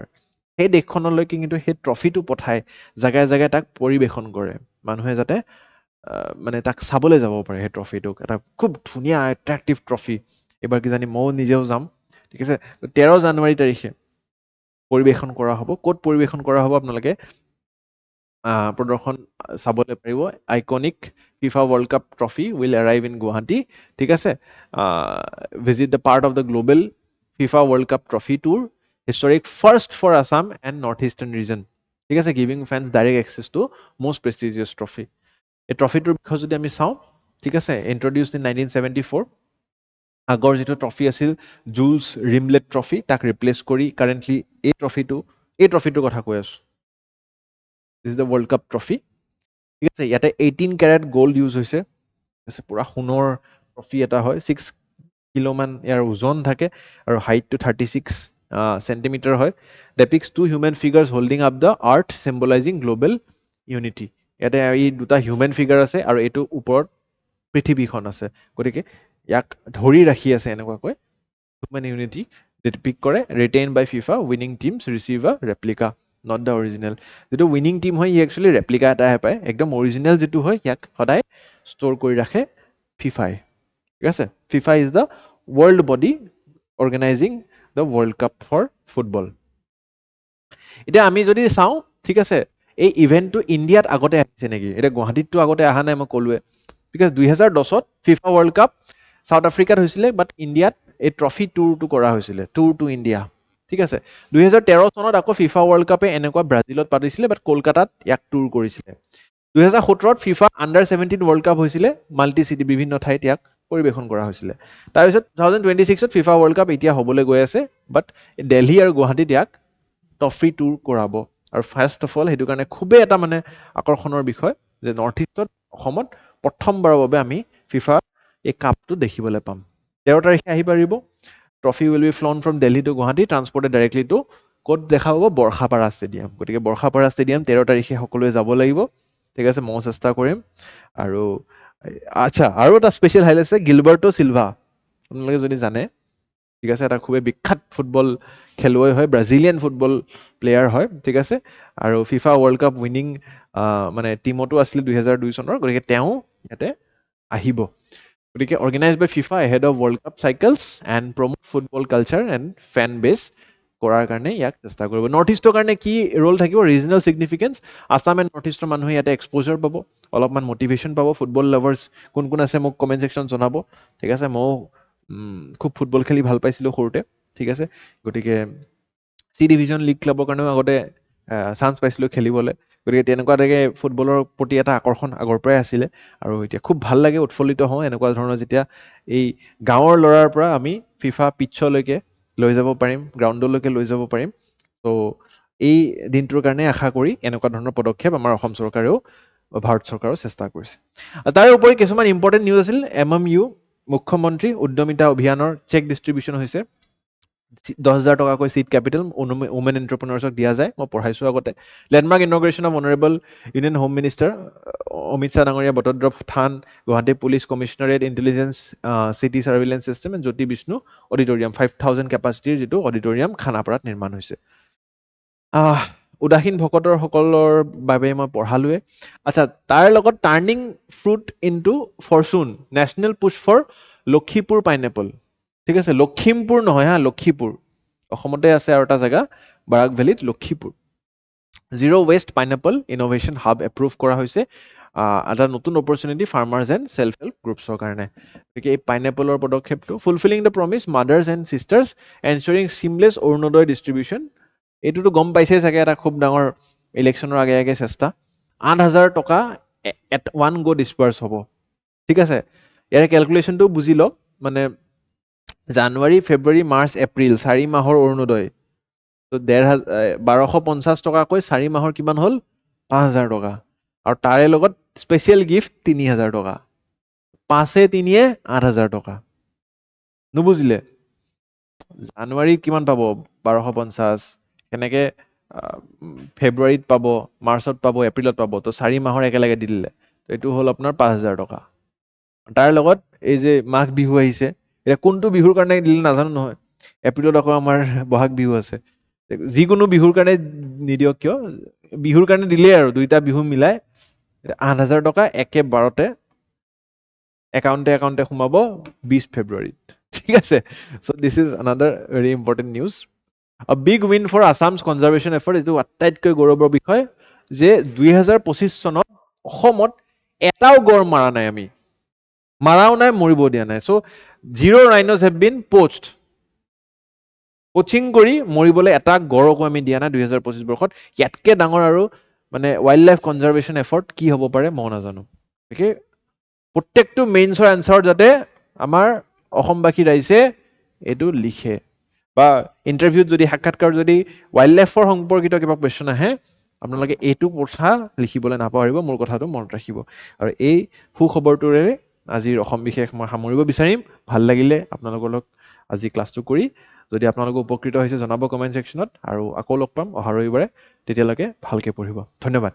Speaker 1: সেই দেশখনলৈকে কিন্তু সেই ট্ৰফিটো পঠাই জেগাই জেগাই তাক পৰিৱেশন কৰে মানুহে যাতে মানে তাক চাবলৈ যাব পাৰে সেই ট্ৰফিটোক এটা খুব ধুনীয়া এট্ৰেক্টিভ ট্ৰফি এইবাৰ কিজানি ময়ো নিজেও যাম ঠিক আছে 13 জানুৱাৰী তাৰিখে পৰিৱেশন কৰা হ'ব ক'ত পৰিৱেশন কৰা হ'ব আপোনালোকে প্ৰদৰ্শন চাবলৈ পাৰিব iconic FIFA world Cup trophy will arrive in Guwahati ঠিক আছে visit the part of the global FIFA world Cup trophy tour historic first for Assam and north eastern region ঠিক আছে giving fans direct access to most prestigious trophy এই ট্ৰফিটোৰ বিষয়ে যদি আমি চাওঁ ঠিক আছে ইন্ট্ৰডিউচড ইন 1974 আগৰ যিটো ট্ৰফি আছিল জুলছ ৰিমলেট ট্ৰফি তাক ৰিপ্লেচ কৰি কাৰেণ্টলি এই ট্ৰফিটোৰ কথা কৈ আছোঁ this is the World Cup trophy ঠিক আছে ইয়াতে 18 কেৰেট গ'ল্ড ইউজ হৈছে পুৰা সোণৰ ট্ৰফি এটা হয় 6 কিলোমান ইয়াৰ ওজন থাকে আৰু হাইটটো 36 চেণ্টিমিটাৰ হয় depicts 2 human figures holding up the earth symbolising global unity ইয়াতে এই দুটা হিউমেন ফিগাৰ আছে আৰু এইটো ওপৰত পৃথিৱীখন আছে গতিকে ইয়াক ধৰি ৰাখি আছে এনেকুৱাকৈ হিউমেন ইউনিটি ডিপিক্ট কৰে ৰিটেইন বাই ফিফা উইনিং টিমছ ৰিচিভ আ ৰেপ্লিকা নট দ্য অৰিজিনেল যিটো উইনিং টিম হয় ই একচুৱেলি ৰেপ্লিকা এটাহে পায় একদম অৰিজিনেল যিটো হয় ইয়াক সদায় ষ্ট'ৰ কৰি ৰাখে ফিফাই ঠিক আছে FIFA is the world body organising the World Cup for football এতিয়া আমি যদি চাওঁ ঠিক আছে এই ইভেণ্টটো ইণ্ডিয়াত আগতে আহিছে নেকি এতিয়া গুৱাহাটীতটো আগতে অহা নাই মই ক'লোৱে বিকজ 2010ত ফিফা ৱৰ্ল্ড কাপ চাউথ আফ্ৰিকাত হৈছিলে বাট ইণ্ডিয়াত এই ট্ৰফি টুৰটো কৰা হৈছিলে টুৰ টু ইণ্ডিয়া ঠিক আছে 2013 চনত আকৌ ফিফা ৱৰ্ল্ড কাপে এনেকুৱা ব্ৰাজিলত পাতিছিলে বাট কলকাতাত ইয়াক টুৰ কৰিছিলে 2017ত ফিফা আণ্ডাৰ 17 ৱৰ্ল্ড কাপ হৈছিলে মাল্টি চিটি বিভিন্ন ঠাইত ইয়াক পৰিৱেশন কৰা হৈছিলে তাৰপিছত 2026ত ফিফা ৱৰ্ল্ড কাপ এতিয়া হ'বলৈ গৈ আছে বাট দিল্লী আৰু গুৱাহাটীত ইয়াক ট্ৰফি টুৰ কৰাব আৰু ফাৰ্ষ্ট অফ অল সেইটো কাৰণে খুবেই এটা মানে আকৰ্ষণৰ বিষয় যে নৰ্থ ইষ্টত অসমত প্ৰথমবাৰৰ বাবে আমি ফিফা এই কাপটো দেখিবলৈ পাম 13 তাৰিখে আহি পাৰিব trophy will be flown from Delhi to Guwahati transported directly to ক'ত দেখা পাব বৰ্ষাপাৰা ষ্টেডিয়াম গতিকে বৰ্ষাপাৰা ষ্টেডিয়াম 13 তাৰিখে সকলোৱে যাব লাগিব ঠিক আছে ময়ো চেষ্টা কৰিম আৰু আচ্ছা আৰু এটা স্পেচিয়েল হাইলাইট আছে গিলবাৰ্টো চিলভা আপোনালোকে যদি জানে ঠিক আছে এটা খুবেই বিখ্যাত ফুটবল খেলুৱৈ হয় ব্ৰাজিলিয়ান ফুটবল প্লেয়াৰ হয় ঠিক আছে আৰু ফিফা ৱৰ্ল্ড কাপ উইনিং মানে টীমতো আছিলে 2002 চনৰ গতিকে তেওঁ ইয়াতে আহিব গতিকে organise by FIFA ahead of world cup cycles and promote football culture and fan base কৰাৰ কাৰণে ইয়াক চেষ্টা কৰিব নৰ্থ ইষ্টৰ কাৰণে কি ৰোল থাকিব regional significance Assam and north ইষ্টৰ মানুহে ইয়াতে এক্সপ'জাৰ পাব অলপমান মটিভেশ্যন পাব ফুটবল লাভাৰ্ছ কোন কোন আছে মোক কমেণ্ট ছেকশ্যনত জনাব ঠিক আছে ময়ো খুব ফুটবল খেলি ভাল পাইছিলোঁ সৰুতে ঠিক আছে গতিকে চি ডিভিজন লীগ ক্লাবৰ কাৰণেও আগতে চান্স পাইছিলোঁ খেলিবলৈ গতিকে তেনেকুৱা এটাকে ফুটবলৰ প্ৰতি এটা আকৰ্ষণ আগৰ পৰাই আছিলে আৰু এতিয়া খুব ভাল লাগে উৎফুল্লিত হওঁ এনেকুৱা ধৰণৰ যেতিয়া এই গাঁৱৰ ল'ৰাৰ পৰা আমি ফিফা পিটছলৈকে লৈ যাব পাৰিম গ্ৰাউণ্ডলৈকে লৈ যাব পাৰিম ত' এই দিনটোৰ কাৰণে আশা কৰি এনেকুৱা ধৰণৰ পদক্ষেপ আমাৰ অসম চৰকাৰেও ভাৰত চৰকাৰেও চেষ্টা কৰিছে তাৰ উপৰি কিছুমান ইম্পৰ্টেণ্ট নিউজ আছিল MMU মুখ্যমন্ত্ৰী উদ্যমিতা অভিযানৰ চেক ডিষ্ট্ৰিবিউশ্যন হৈছে 10,000 টকাকৈ সিড ক্যাপিটেল ওমেন এন্টাৰপ্ৰেনাৰ্ছক দিয়া যায় মই পঢ়াইছো আগতে landmark inauguration of honourable union home minister Amit Shah ডাঙৰীয়া Batadrava Than Guwahati police commissionerate intelligence city surveillance system and Jyoti Bishnu auditorium 5,000 কেপাচিটিৰ যিটো অডিটৰিয়াম খানাপাৰাত নিৰ্মাণ হৈছে উদাসীন ভকতৰ সকলৰ বাবে মই পঢ়ালোৱে আচ্ছা তাৰ লগত turning fruit into fortune national push for Lakhimpur pineapple ঠিক আছে লখিমপুৰ নহয় হা লক্ষীপুৰ অসমতে আছে আৰু এটা জেগা বাৰাক ভেলীত Lakhipur zero' waste pineapple innovation hub approve কৰা হৈছে এটা নতুন opportunity farmers and self help গ্ৰুপছৰ কাৰণে গতিকে এই পাইনএপলৰ পদক্ষেপটো fulfilling the promise mothers and sisters ensuring seamless Orunodoi distribution এইটোতো গম পাইছেই চাগে এটা খুব ডাঙৰ ইলেকশ্যনৰ আগে আগে চেষ্টা 8,000 টকা এট ওৱান গ' ডিছপাৰ্চ হ'ব ঠিক আছে ইয়াৰে কেলকুলেশ্যনটো বুজি লওক মানে জানুৱাৰী ফেব্ৰুৱাৰী মাৰ্চ এপ্ৰিল 4 মাহৰ অৰুণোদয় তো 1,250 টকাকৈ 4 মাহৰ কিমান হ'ল 5,000 টকা আৰু তাৰে লগত স্পেচিয়েল গিফ্ট 3,000 টকা 5-3 8,000 টকা নুবুজিলে জানুৱাৰীত কিমান পাব 1,250 কেনেকৈ ফেব্ৰুৱাৰীত পাব মাৰ্চত পাব এপ্ৰিলত পাব তো 4 মাহৰ একেলগে দি দিলে তো এইটো হ'ল আপোনাৰ 5,000 টকা তাৰ লগত এই যে মাঘ বিহু আহিছে এতিয়া কোনটো বিহুৰ কাৰণে দিলে নাজানো নহয় এপ্ৰিলত আকৌ আমাৰ বহাগ বিহু আছে যিকোনো বিহুৰ কাৰণে নিদিয়ক কিয় বিহুৰ কাৰণে দিলেই আৰু দুইটা বিহু মিলাই 8,000 টকা একেবাৰতে একাউণ্টে সোমাব 20 ফেব্ৰুৱাৰীত ঠিক আছে so' this is another very important news a big win for Assam's conservation effort এইটো আটাইতকৈ গৌৰৱৰ বিষয় যে 2025 চনত অসমত এটাও গড় মাৰা নাই আমি মাৰাও নাই মৰিব দিয়া নাই চ' 0 ৰাইন'জ হেভ বিন পোচড কোচিং কৰি মৰিবলৈ এটা গড়কো আমি দিয়া নাই 2025 বৰ্ষত ইয়াতকৈ ডাঙৰ আৰু মানে ৱাইল্ড লাইফ কনজাৰ্ভেশ্যন এফৰ্ট কি হ'ব পাৰে মই নাজানো গতিকে প্ৰত্যেকটো মেইনছৰ এনচাৰত যাতে আমাৰ অসমবাসী ৰাইজে এইটো লিখে বা ইণ্টাৰভিউত যদি সাক্ষাৎকাৰ যদি ৱাইল্ড লাইফৰ সম্পৰ্কিত কিবা কুৱেশ্যন আহে আপোনালোকে এইটো কথা লিখিবলৈ নাপাহৰিব মোৰ কথাটো মনত ৰাখিব আৰু এই সুখবৰটোৰে আজিৰ অসম বিশেষ মই সামৰিব বিচাৰিম ভাল লাগিলে আপোনালোকৰ লগত আজি ক্লাছটো কৰি যদি আপোনালোকে উপকৃত হৈছে জনাব কমেণ্ট ছেকশ্যনত আৰু আকৌ লগ পাম অহা ৰবিবাৰে তেতিয়ালৈকে ভালকৈ পঢ়িব ধন্যবাদ